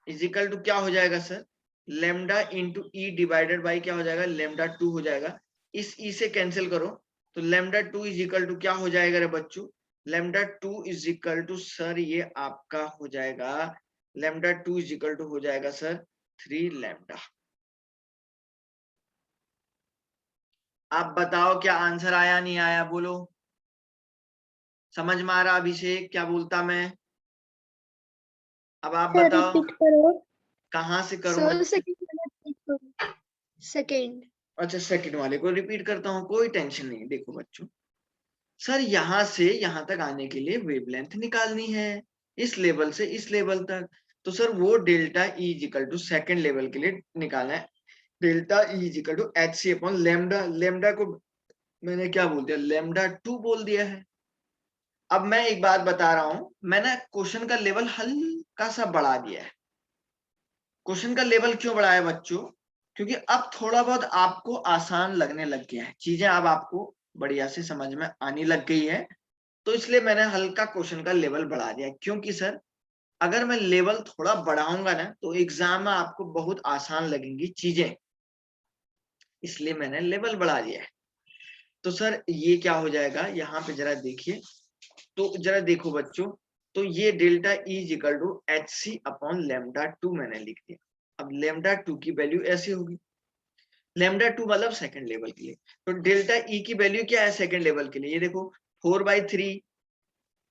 Speaker 1: इज इक्वल टू क्या हो जाएगा sir, lambda into E divided by क्या हो जाएगा, लेमडा 2 हो जाएगा। इस ई से कैंसिल करो, तो लेमडा 2 इज इक्वल टू क्या हो जाएगा रे बच्चों, lambda 2 is equal to sir ये आपका हो जाएगा, लेमडा 2 इज इक्वल टू हो जाएगा सर 3 लेमडा। आप बताओ क्या आंसर आया नहीं आया, बोलो समझ में आ रहा? अभिषेक क्या बोलता मैं? अब आप
Speaker 2: Sir,
Speaker 1: बताओ
Speaker 2: repeat करो.
Speaker 1: कहाँ से करूं बच्चे?
Speaker 2: Second.
Speaker 1: अच्छा सेकंड वाले को रिपीट करता हूँ, कोई टेंशन नहीं। देखो बच्चों, सर यहां से यहां तक आने के लिए वेवलेंथ निकालनी है, इस लेवल से इस लेवल तक, तो सर वो delta E equal to second level के लिए निकालना है, delta E equal to h c upon lambda. Lambda को मैंने क्या बोल दिया, लेमडा 2 बोल दिया है। अब मैं एक बात बता रहा हूं, मैंने क्वेश्चन का लेवल हल्का सा बढ़ा दिया है। क्वेश्चन का लेवल क्यों बढ़ाया बच्चों? क्योंकि अब थोड़ा बहुत आपको आसान लगने लग गया है, चीजें अब आपको बढ़िया से समझ में आने लग गई है, तो इसलिए मैंने हल्का क्वेश्चन का लेवल बढ़ा दिया। क्योंकि सर अगर मैं लेवल थोड़ा बढ़ाऊंगा ना तो एग्जाम में आपको बहुत आसान लगेंगी चीजें, इसलिए मैंने लेवल बढ़ा दिया है। तो सर ये क्या हो जाएगा, यहाँ पे जरा देखिए, तो जरा देखो बच्चों, तो ये delta E equal to h c upon lambda 2 मैंने लिख दिया। अब लेमडा 2 की वैल्यू ऐसी होगी, लेमडा 2 मतलब सेकंड लेवल के लिए, तो डेल्टा ई की वैल्यू क्या है सेकंड लेवल के लिए, ये देखो 4/3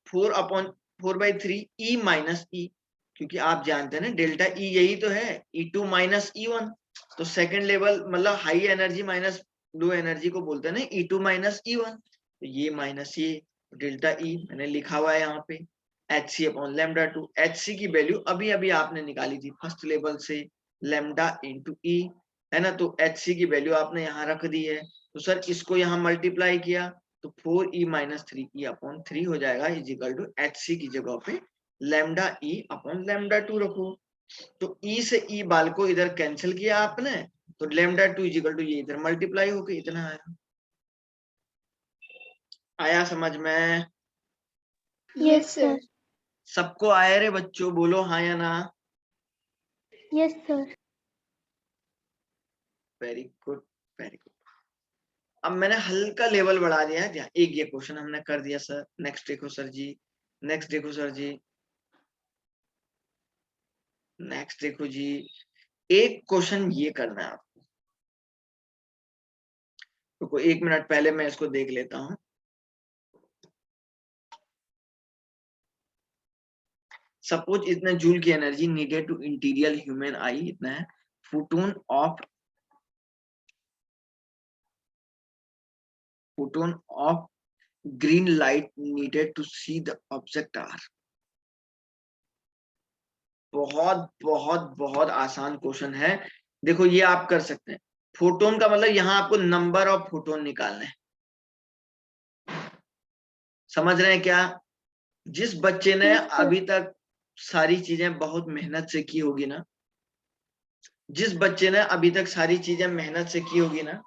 Speaker 1: 4/3 ई माइनस ई, क्योंकि आप जानते हैं ना डेल्टा ई यही तो है, E2 माइनस E1, तो सेकंड लेवल मतलब high energy minus low energy को बोलते हैं ना E2 माइनस E1, तो ये माइनस ये डेल्टा ई मैंने लिखा हुआ है यहाँ पे h c upon lambda 2। H c की वैल्यू अभी अभी आपने निकाली थी फर्स्ट लेवल से, लेमडा इंटू ई, है ना? तो एच सी की वैल्यू आपने यहाँ रख दी है, तो सर इसको यहाँ मल्टीप्लाई किया तो 4e माइनस 3e अपॉन 3 हो जाएगा is equal to h c की जगह पे लेमडा ई अपॉन लेमडा 2 रखो। तो ई से ई बाल को इधर कैंसिल किया आपने, तो लेमडा 2 इज इक्वल टू ये इधर मल्टीप्लाई होके इतना आया। आया समझ में?
Speaker 2: Yes, sir.
Speaker 1: सबको आया रे बच्चों, बोलो हाँ या ना?
Speaker 2: Yes, sir.
Speaker 1: Very good very good. अब मैंने हल्का लेवल बढ़ा दिया है, एक ये क्वेश्चन हमने कर दिया सर। नेक्स्ट देखो सर जी, नेक्स्ट देखो सर जी, नेक्स्ट देखो जी, एक क्वेश्चन ये करना है आपको, रुको 1 मिनट, पहले मैं इसको देख लेता हूं। सपोज इतना जूल की energy needed to interior human eye इतना है, photon of green light needed to see the object are. बहुत बहुत बहुत आसान क्वेश्चन है, देखो ये आप कर सकते हैं। फोटोन का मतलब यहाँ आपको नंबर ऑफ फोटोन निकालना है, समझ रहे हैं क्या? जिस बच्चे ने
Speaker 2: Yes, sir.
Speaker 1: अभी तक सारी चीजें बहुत मेहनत से की होगी ना, जिस बच्चे ने अभी तक सारी चीजें मेहनत से की होगी ना,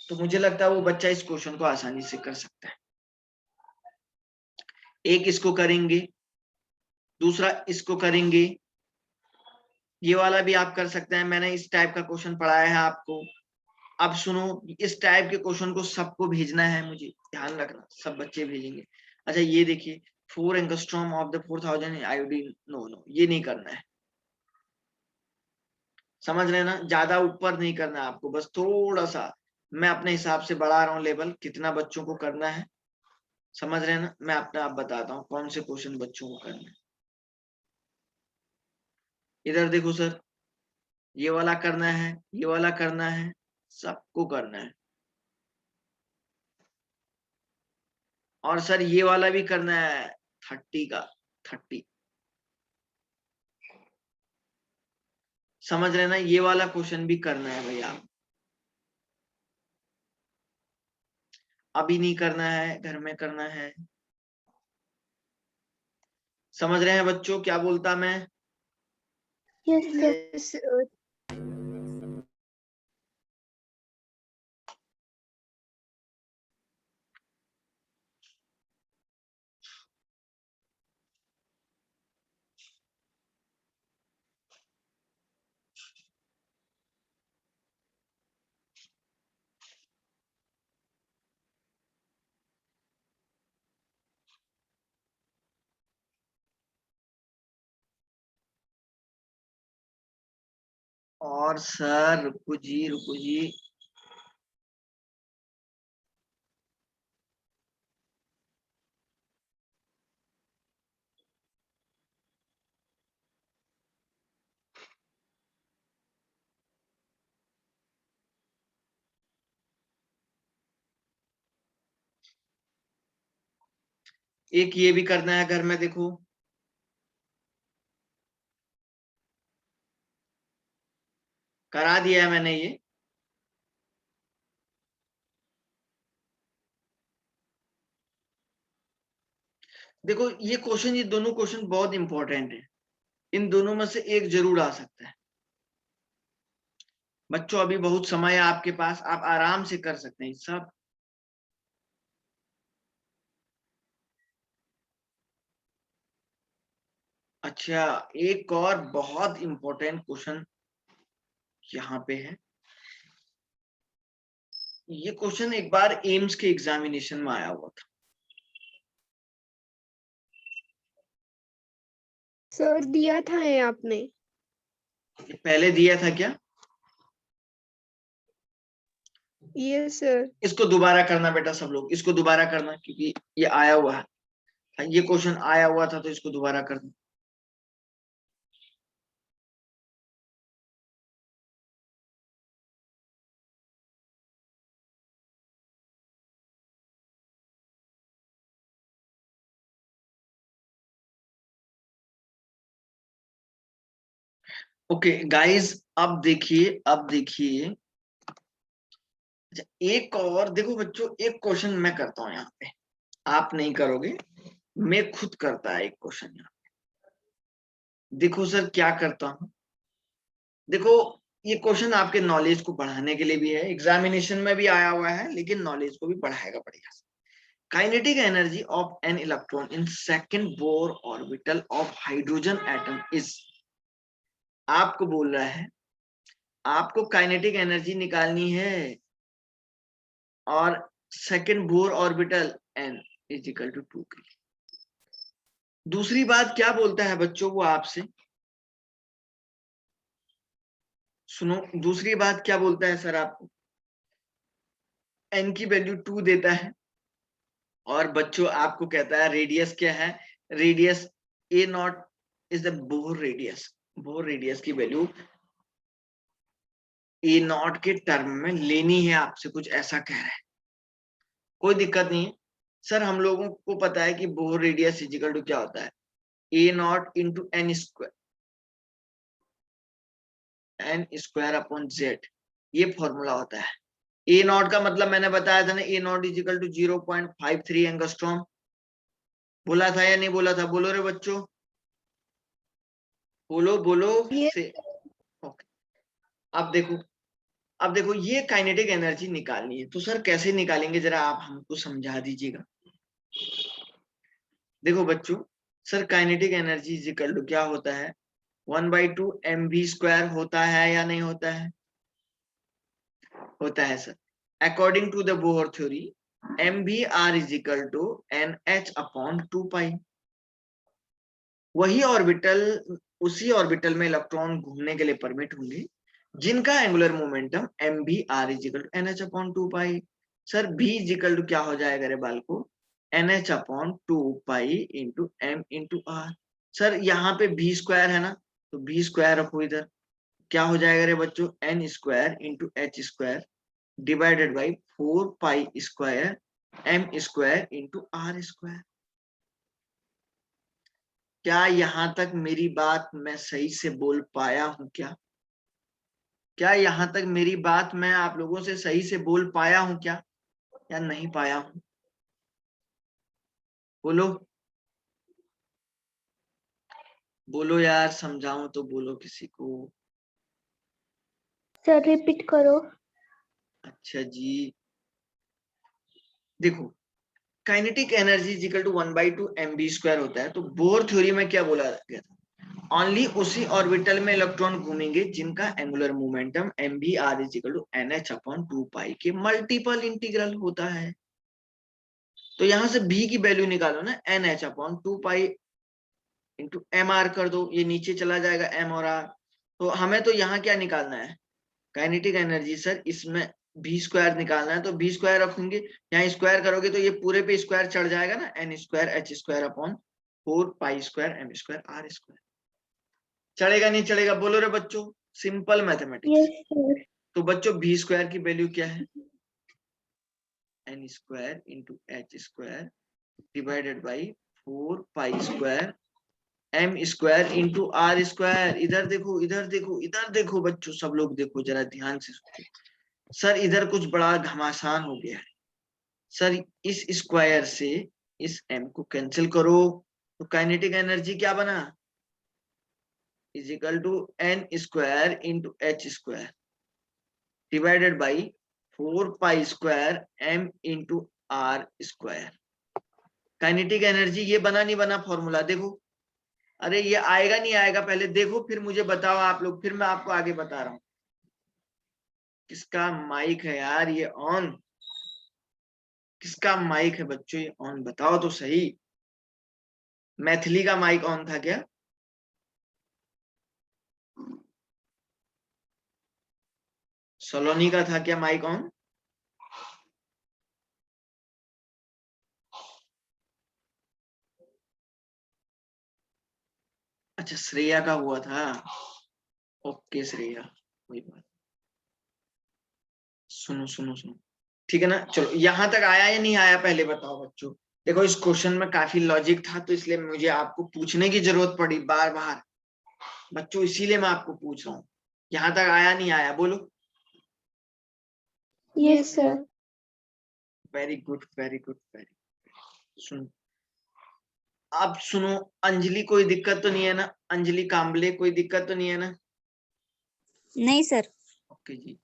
Speaker 1: तो मुझे लगता है वो बच्चा इस क्वेश्चन को आसानी से कर सकता है। एक इसको करेंगे, दूसरा इसको करेंगे, ये वाला भी आप कर सकते हैं। मैंने इस टाइप का क्वेश्चन पढ़ाया है आपको। अब सुनो, इस टाइप के क्वेश्चन को सबको भेजना है, मुझे ध्यान रखना, सब बच्चे भेजेंगे। अच्छा ये देखिए, 4 angstrom of the 4000 iodine, no ये नहीं करना है, समझ रहे ना, ज्यादा ऊपर नहीं करना है आपको, बस थोड़ा सा मैं अपने हिसाब से बढ़ा रहा हूँ लेवल, कितना बच्चों को करना है समझ रहे हैं ना। मैं अपने आप बताता हूँ कौन से क्वेश्चन बच्चों को करना है। इधर देखो सर, ये वाला करना है, ये वाला करना है, सबको करना है। और सर ये वाला भी करना है, 30 का 30, समझ रहे ना, ये वाला क्वेश्चन भी करना है भैया। अभी नहीं करना है, घर में करना है, समझ रहे हैं बच्चों क्या बोलता मैं?
Speaker 2: Yes, sir.
Speaker 5: Yes, sir.
Speaker 1: और सर रुको जी, रुको जी, एक ये भी करना है घर में, देखो करा दिया है मैंने ये। देखो ये क्वेश्चन, ये दोनों क्वेश्चन बहुत इंपॉर्टेंट है, इन दोनों में से एक जरूर आ सकता है। बच्चों अभी बहुत समय है आपके पास, आप आराम से कर सकते हैं सब। अच्छा एक और बहुत इंपॉर्टेंट क्वेश्चन यहाँ पे है, ये क्वेश्चन एक बार एम्स के एग्जामिनेशन में आया हुआ था।
Speaker 5: सर दिया था ये आपने?
Speaker 1: ये पहले दिया था क्या?
Speaker 5: Yes sir.
Speaker 1: इसको दोबारा करना बेटा, सब लोग इसको दोबारा करना, क्योंकि ये आया हुआ है, ये क्वेश्चन आया हुआ था, तो इसको दोबारा करना। ओके गाइस, अब देखिए, अब देखिए, अच्छा एक और देखो बच्चों, एक क्वेश्चन मैं करता हूं यहाँ पे, आप नहीं करोगे, मैं खुद करता है एक क्वेश्चन यहाँ पे। देखो सर क्या करता हूं, देखो ये क्वेश्चन आपके नॉलेज को बढ़ाने के लिए भी है, एग्जामिनेशन में भी आया हुआ है, लेकिन नॉलेज को भी बढ़ाएगा बढ़िया से। Kinetic energy of an electron in second Bohr orbital of hydrogen atom is, आपको बोल रहा है आपको काइनेटिक एनर्जी निकालनी है, और second Bohr orbital n is equal to 2 के लिए। दूसरी बात क्या बोलता है बच्चों वो आपसे सुनो, दूसरी बात क्या बोलता है सर आपको, n की वैल्यू 2 देता है, और बच्चों आपको कहता है रेडियस क्या है, radius a not is the bore radius, bore radius की वैल्यू a नॉट के टर्म में लेनी है आपसे, कुछ ऐसा कह रहा है। कोई दिक्कत नहीं है सर, हम लोगों को पता है कि बोर रेडियस इजिकल टू क्या होता है, a not into N square upon z, ये फॉर्मूला होता है। ए नॉट का मतलब मैंने बताया था ना, ए नॉट इजिकल टू 0.53 एंगस्ट्रॉम, बोला था या नहीं बोला था, बोलो रे बच्चों, बोलो बोलो
Speaker 5: Yes.
Speaker 1: से। ओके अब देखो ये काइनेटिक एनर्जी निकालनी है, तो सर कैसे निकालेंगे, जरा आप हमको समझा दीजिएगा। देखो बच्चों, sir kinetic energy is equal to क्या होता है, 1/2 mv² होता है या नहीं होता है? होता है sir. According to the Bohr theory mvr is equal to nh/2 वही ऑर्बिटल, उसी ऑर्बिटल में इलेक्ट्रॉन घूमने के लिए परमिट होंगे जिनका angular momentum mvr is equal to nh/2 sir v is equal to क्या हो जाएगा रे बाल को, nh/2 into m into r। Sir यहाँ पे v² है ना, तो v² रखो इधर, क्या हो जाएगा रे बच्चों, n² into h² divided by 4 m² into r²। क्या यहां तक मेरी बात मैं सही से बोल पाया हूं क्या? क्या यहां तक मेरी बात मैं आप लोगों से सही से बोल पाया हूं क्या, या नहीं पाया हूं? बोलो बोलो यार, समझाऊं तो बोलो किसी को।
Speaker 2: सर रिपीट करो।
Speaker 1: अच्छा जी, देखो kinetic energy is equal to 1/2 mv² होता है, तो बोर थ्योरी में क्या बोला गया था, ओनली उसी ऑर्बिटल में इलेक्ट्रॉन घूमेंगे जिनका angular momentum mvr is equal to nh/2 के मल्टीपल इंटीग्रल होता है। तो यहां से b की वैल्यू निकालो ना, nh/2 इंटू mr कर दो, ये नीचे चला जाएगा m और r। तो हमें तो यहाँ क्या निकालना है, काइनेटिक एनर्जी सर, इसमें v² निकालना है, तो v² रखेंगे, यहाँ स्क्वायर करोगे तो ये पूरे पे स्क्वायर चढ़ जाएगा ना, n²h²/4π²m²r²। चढ़ेगा नहीं चढ़ेगा, बोलो रे बच्चों, सिंपल मैथमेटिक्स।
Speaker 2: Yes sir.
Speaker 1: तो बच्चों v² की वैल्यू क्या है, n² into h² divided by 4π²m² into r²। इधर देखो इधर देखो इधर देखो बच्चों, सब लोग देखो जरा ध्यान से सुनो। सर इधर कुछ बड़ा घमासान हो गया है सर, इस स्क्वायर से इस m को कैंसिल करो, तो काइनेटिक एनर्जी क्या बना, is equal to n² into h² divided by 4π²m into r²। Kinetic energy ये बना नहीं बना फॉर्मूला, देखो। अरे ये आएगा नहीं आएगा पहले देखो, फिर मुझे बताओ आप लोग, फिर मैं आपको आगे बता रहा हूं। किसका माइक है यार ये ऑन, किसका माइक है बच्चों ये ऑन, बताओ तो सही। मैथिली का माइक ऑन था क्या? सलोनी का था क्या माइक ऑन? अच्छा श्रेया का हुआ था, ओके श्रेया, कोई बात। सुनो सुनो सुनो, ठीक है ना, चलो यहां तक आया या नहीं आया पहले बताओ बच्चों। देखो इस क्वेश्चन में काफी लॉजिक था, तो इसलिए मुझे आपको पूछने की जरूरत पड़ी बार बार बच्चों, इसीलिए मैं आपको पूछ रहा हूँ। यहां तक आया नहीं आया, बोलो।
Speaker 2: Yes sir.
Speaker 1: Very good very good very. सुनो अब सुनो, अंजलि कोई दिक्कत तो नहीं है ना, अंजलि कांबले कोई दिक्कत तो नहीं है ना?
Speaker 4: नहीं सर।
Speaker 1: ओके जी,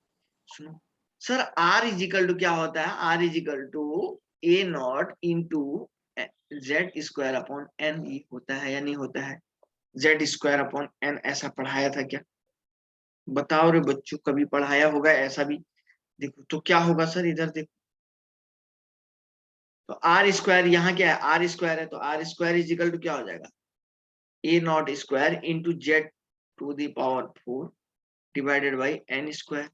Speaker 1: सुनो sir, R is equal to क्या होता है, R is equal to a0 into z²/n होता है या नहीं होता है? z²/n ऐसा पढ़ाया था क्या, बताओ रे बच्चों, कभी पढ़ाया होगा ऐसा भी? देखो तो क्या होगा सर, इधर देखो, तो r², यहाँ क्या है, r² है, तो r² इज इक्वल टू क्या हो जाएगा, a0² into z⁴ divided by n²।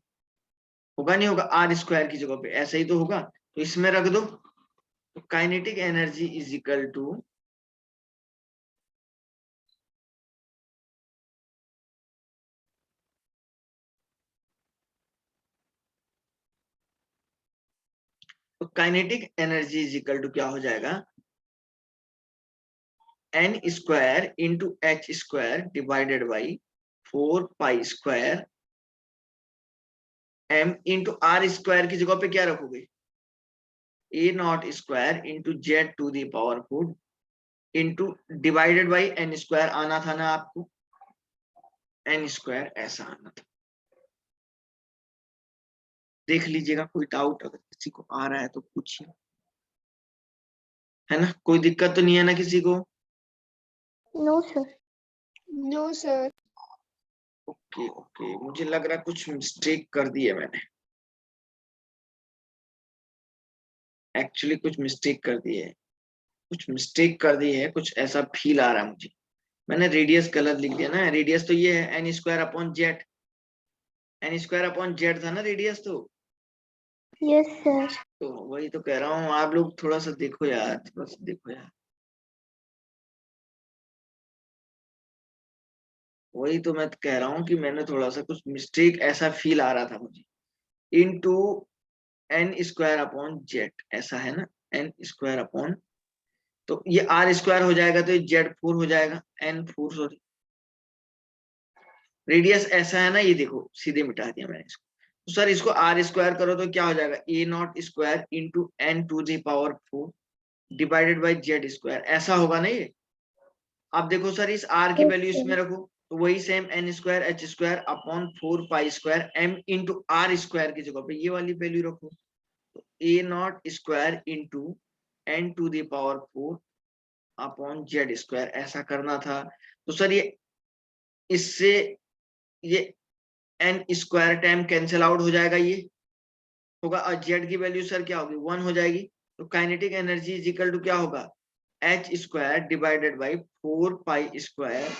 Speaker 1: होगा नहीं होगा, r² की जगह पे ऐसा ही तो होगा, तो इसमें रख दो। तो kinetic energy is equal to क्या हो जाएगा, n² into h² divided by 4π²m into r² की जगह पे क्या रखोगे, a0² into z⁴ into divided by n²। आना था ना आपको, n² ऐसा आना था। देख लीजिएगा, कोई डाउट अगर किसी को आ रहा है तो पूछिए। है ना? कोई दिक्कत तो नहीं है ना किसी को?
Speaker 2: No, sir.
Speaker 5: No sir.
Speaker 1: Okay okay, मुझे लग रहा है कुछ मिस्टेक कर दी है मैंने, एक्चुअली कुछ मिस्टेक कर दी है, कुछ ऐसा फील आ रहा है मुझे। मैंने रेडियस गलत लिख दिया ना, रेडियस तो ये है n square upon z, n square upon z था ना रेडियस तो।
Speaker 2: Yes, sir.
Speaker 1: तो वही तो कह रहा हूँ, आप लोग थोड़ा सा देखो यार, थोड़ा सा देखो यार, वही तो मैं कह रहा हूँ कि मैंने थोड़ा सा कुछ मिस्टेक ऐसा फील आ रहा था मुझे। Into n square upon z, ऐसा है ना, एन स्क्वायर अपॉन, तो ये आर स्क्वायर हो जाएगा तो ये जेड 4 हो जाएगा, एन 4 सॉरी, रेडियस ऐसा है ना, ये देखो सीधे मिटा दिया मैंने इसको। तो सर इसको आर स्क्वायर करो तो क्या हो जाएगा, a naught square into n to the power 4 divided by z square, ऐसा होगा ना ये। अब देखो सर इस आर की
Speaker 2: Yes,
Speaker 1: वैल्यू
Speaker 2: sir.
Speaker 1: इसमें रखो, तो वही same n square h square upon 4 pi square m into r square की जगह पे ये वाली वैल्यू रखो, तो a naught square into n to the power 4 upon Z square, ऐसा करना था। तो सर ये इससे ये n square time cancel out हो जाएगा, ये होगा, और जेड की वैल्यू सर क्या होगी, 1 हो जाएगी। तो kinetic energy is equal to क्या होगा, h square divided by 4 pi square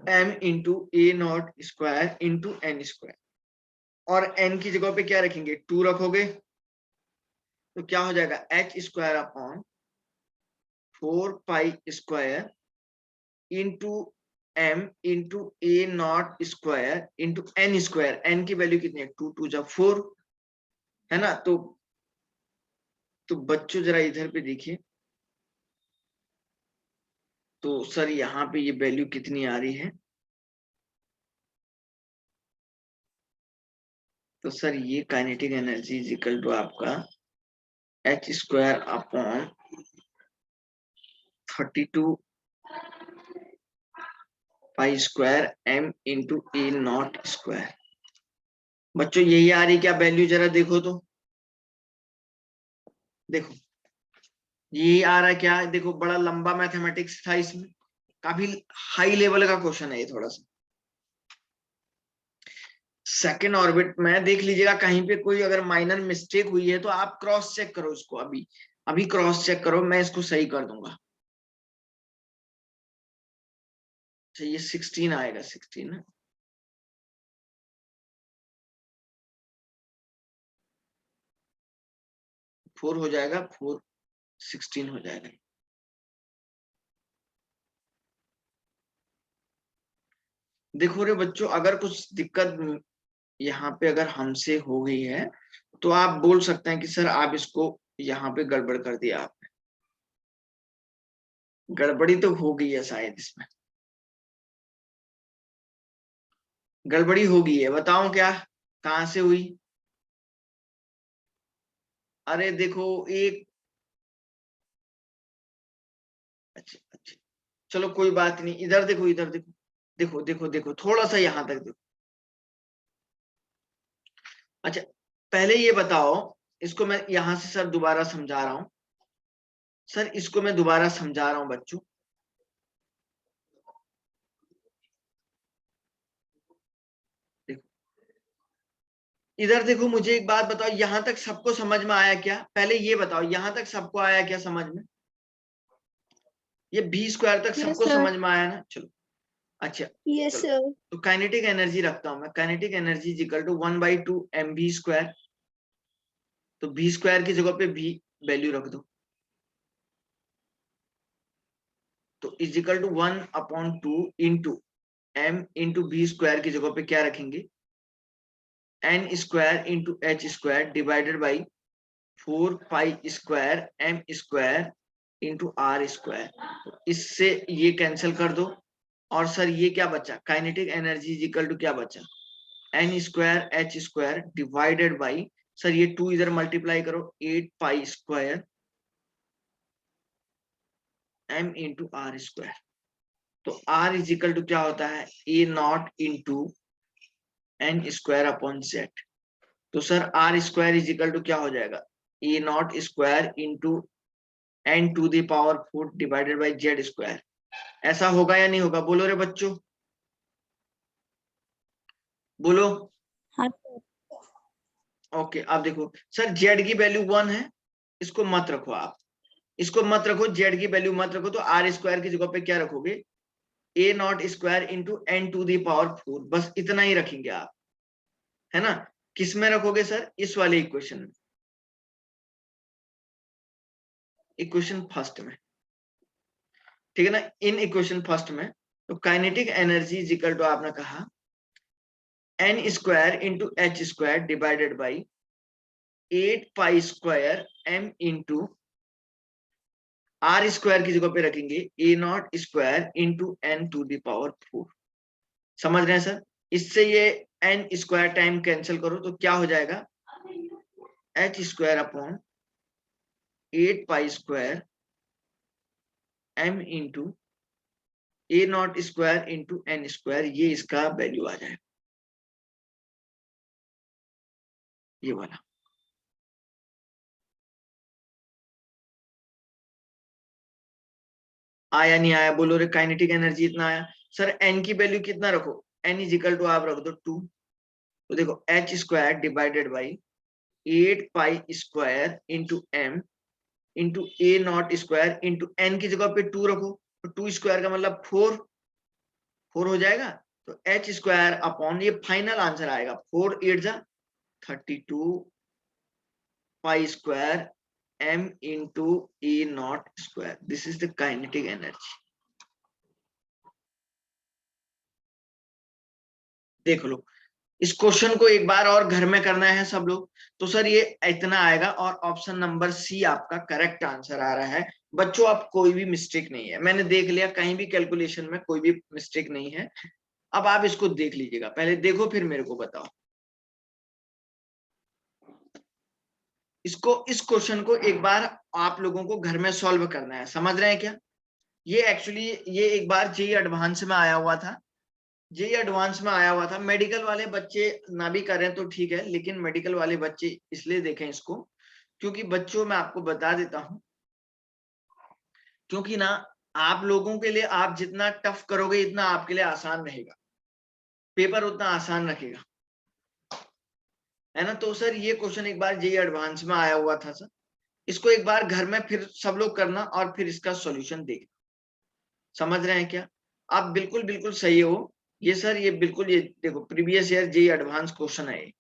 Speaker 1: m into a naught square into N square, और एन की जगह पे क्या रखेंगे, 2 रखोगे, तो क्या हो जाएगा h square upon 4 pi square into m into a naught square into N square, n की वैल्यू कितनी है, 2 2 जा 4, है ना। तो बच्चों जरा इधर पे देखिए, तो सर यहाँ पे ये वैल्यू कितनी आ रही है, तो सर ये kinetic energy is equal to आपका h square upon 32 pi square m into a naught square. बच्चों यही आ रही क्या वैल्यू, जरा देखो तो, देखो यही आ रहा है क्या, देखो बड़ा लंबा मैथमेटिक्स था इसमें, काफी हाई लेवल का क्वेश्चन है ये, थोड़ा सा सेकेंड ऑर्बिट में देख लीजिएगा, कहीं पे कोई अगर माइनर मिस्टेक हुई है तो आप क्रॉस चेक करो इसको, अभी अभी क्रॉस चेक करो, मैं इसको सही कर दूंगा। अच्छा ये 16 आएगा, 16 ना, फोर हो जाएगा, 4 16 हो जाएगा। देखो रे बच्चों, अगर कुछ दिक्कत यहाँ पे अगर हमसे हो गई है तो आप बोल सकते हैं कि सर आप इसको यहाँ पे गड़बड़ कर दिया आपने, गड़बड़ी तो हो गई है शायद इसमें, गड़बड़ी हो गई है, बताओ क्या, कहां से हुई। अरे देखो एक, अच्छा अच्छा, चलो कोई बात नहीं, इधर देखो, इधर देखो, देखो देखो देखो थोड़ा सा यहाँ तक देखो। अच्छा पहले ये बताओ, इसको मैं यहां से सर दोबारा समझा रहा हूं, सर इसको मैं दोबारा समझा रहा हूं बच्चों, देखो इधर देखो, मुझे एक बात बताओ, यहां तक सबको समझ में आया क्या, पहले ये बताओ यहां तक सबको आया क्या समझ में, ये बी स्क्वायर तक
Speaker 5: यस
Speaker 1: सबको
Speaker 5: सर।
Speaker 1: समझ में आया ना, चलो अच्छा,
Speaker 5: यस
Speaker 1: चलो
Speaker 5: सर।
Speaker 1: तो काइनेटिक एनर्जी रखता हूं मैं, kinetic energy is equal to 1/2 mv square, तो बी स्क्वायर की जगह पे बी वैल्यू रख दो, तो is equal to 1/2 into m into v square की जगह पे क्या रखेंगे, n square into h square divided by 4 pi square m square into r square, इससे ये कैंसिल कर दो, और सर ये क्या बचा, kinetic energy is equal to क्या बचा, n square h square divided by, sir ये 2 इधर मल्टीप्लाई करो, 8 pi square m into r square, तो आर इज इक्वल टू क्या होता है, a not into N square upon z, तो sir r square is equal to क्या हो जाएगा, a naught square into n to the power 4 divided by z square. ऐसा होगा या नहीं होगा? बोलो रे बच्चों, बोलो।
Speaker 4: हाँ
Speaker 1: ओके, अब देखो सर z की वैल्यू 1 है, इसको मत रखो आप, इसको मत रखो, z की वैल्यू मत रखो, तो आर स्क्वायर की जगह पे क्या रखोगे? A naught square into n to the power 4, बस इतना ही रखेंगे आप, है ना। किस में रखोगे सर? इस वाले इक्वेशन में, इक्वेशन फर्स्ट में, ठीक है ना। इन इक्वेशन फर्स्ट में तो kinetic energy is equal to, आपने कहा n square into h square divided by 8 pi square m into r square की जगह पे रखेंगे a naught square into n to the power 4। समझ रहे हैं सर? इससे ये एन स्क्वायर टाइम कैंसिल करो तो क्या हो जाएगा? H square upon 8 pi square m into a naught square into N square, ये इसका वैल्यू आ जाएगा, ये वाला। आया नहीं आया? बोलो रे। काइनेटिक एनर्जी इतना आया। सर एन की वैल्यू कितना रखो? एन इज इक्वल टू आप रख दो 2, तो देखो h square divided by 8 pi square into m into a naught square into n की जगह पे 2 रखो, तो 2 स्क्वायर का मतलब 4 हो जाएगा। तो एच स्क्वायर अपॉन, ये फाइनल आंसर आएगा, 4 8 जा 32 pi square m into a naught square. This is the kinetic energy. देख लो, इस क्वेश्चन को एक बार और घर में करना है सब लोग, तो सर ये इतना आएगा, और ऑप्शन नंबर सी आपका करेक्ट आंसर आ रहा है। बच्चों आप कोई भी मिस्टेक नहीं है, मैंने देख लिया, कहीं भी कैलकुलेशन में कोई भी मिस्टेक नहीं है। अब आप इसको देख लीजिएगा, पहले देखो फिर मेरे को बताओ। इसको, इस क्वेश्चन को एक बार आप लोगों को घर में सॉल्व करना है, समझ रहे हैं क्या? ये एक्चुअली ये एक बार जेईई एडवांस में आया हुआ था, जेईई एडवांस में आया हुआ था। मेडिकल वाले बच्चे ना भी करें तो ठीक है, लेकिन मेडिकल वाले बच्चे इसलिए देखें इसको, क्योंकि बच्चों मैं आपको बता देता हूं, क्योंकि ना आप लोगों के लिए आप जितना टफ करोगे इतना आपके लिए आसान रहेगा, पेपर उतना आसान रखेगा, है ना। तो सर ये क्वेश्चन एक बार जेईई एडवांस में आया हुआ था सर, इसको एक बार घर में फिर सब लोग करना और फिर इसका सॉल्यूशन देखना। समझ रहे हैं क्या? आप बिल्कुल बिल्कुल सही हो ये सर, ये बिल्कुल, ये देखो previous year JEE advance question है ये,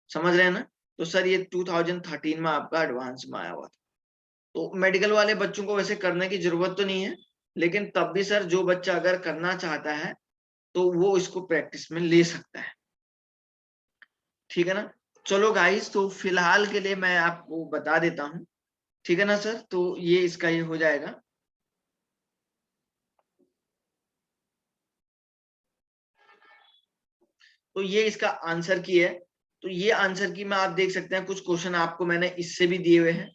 Speaker 1: समझ रहे हैं ना। तो सर ये 2013 में आपका एडवांस में आया हुआ था। तो मेडिकल वाले बच्चों को वैसे करने की जरूरत तो नहीं है, लेकिन तब भी सर जो बच्चा अगर करना चाहता है तो वो इसको प्रैक्टिस में ले सकता है, ठीक है ना। चलो गाइस, तो फिलहाल के लिए मैं आपको बता देता हूँ, ठीक है ना सर। तो ये इसका ये हो जाएगा। तो ये इसका आंसर की है। तो ये आंसर की में आप देख सकते हैं, कुछ क्वेश्चन आपको मैंने इससे भी दिए हुए हैं,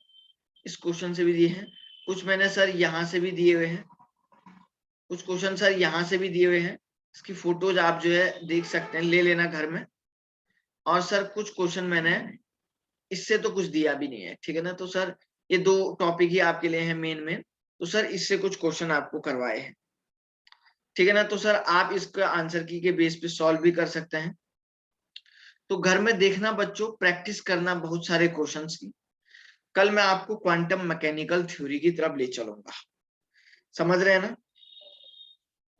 Speaker 1: इस क्वेश्चन से भी दिए हैं, कुछ मैंने सर यहाँ से भी दिए हुए हैं, कुछ क्वेश्चन सर यहाँ से भी दिए हुए हैं। इसकी फोटोज आप जो है देख सकते हैं, ले लेना घर में। और सर कुछ क्वेश्चन मैंने इससे तो कुछ दिया भी नहीं है, ठीक है ना। तो सर ये 2 टॉपिक ही आपके लिए हैं मेन में, तो सर इससे कुछ क्वेश्चन आपको करवाए हैं, ठीक है ना। तो सर आप इसका आंसर की के बेस पे सॉल्व भी कर सकते हैं। तो घर में देखना बच्चों, प्रैक्टिस करना बहुत सारे क्वेश्चंस की। कल मैं आपको क्वांटम मैकेनिकल थ्योरी की तरफ ले चलूंगा, समझ रहे हैं ना।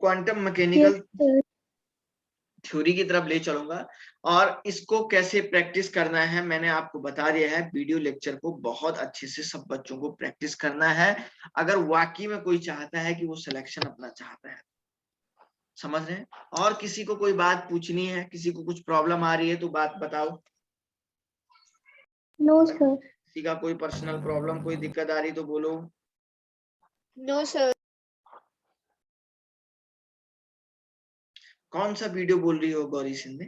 Speaker 1: क्वांटम मैकेनिकल थ्योरी की तरफ ले चलूंगा, और इसको कैसे प्रैक्टिस करना है मैंने आपको बता दिया है। वीडियो लेक्चर को बहुत अच्छे से सब बच्चों को प्रैक्टिस करना है, अगर वाकई में कोई चाहता है कि वो सिलेक्शन अपना चाहता है, समझ रहे हैं। और किसी को कोई बात पूछनी है, किसी को कुछ प्रॉब्लम आ रही है तो बात बताओ।
Speaker 2: No sir.
Speaker 1: किसी का कोई पर्सनल प्रॉब्लम, कोई दिक्कत आ रही तो बोलो।
Speaker 5: No, sir.
Speaker 1: कौन सा वीडियो बोल रही हो गौरी सिंधे?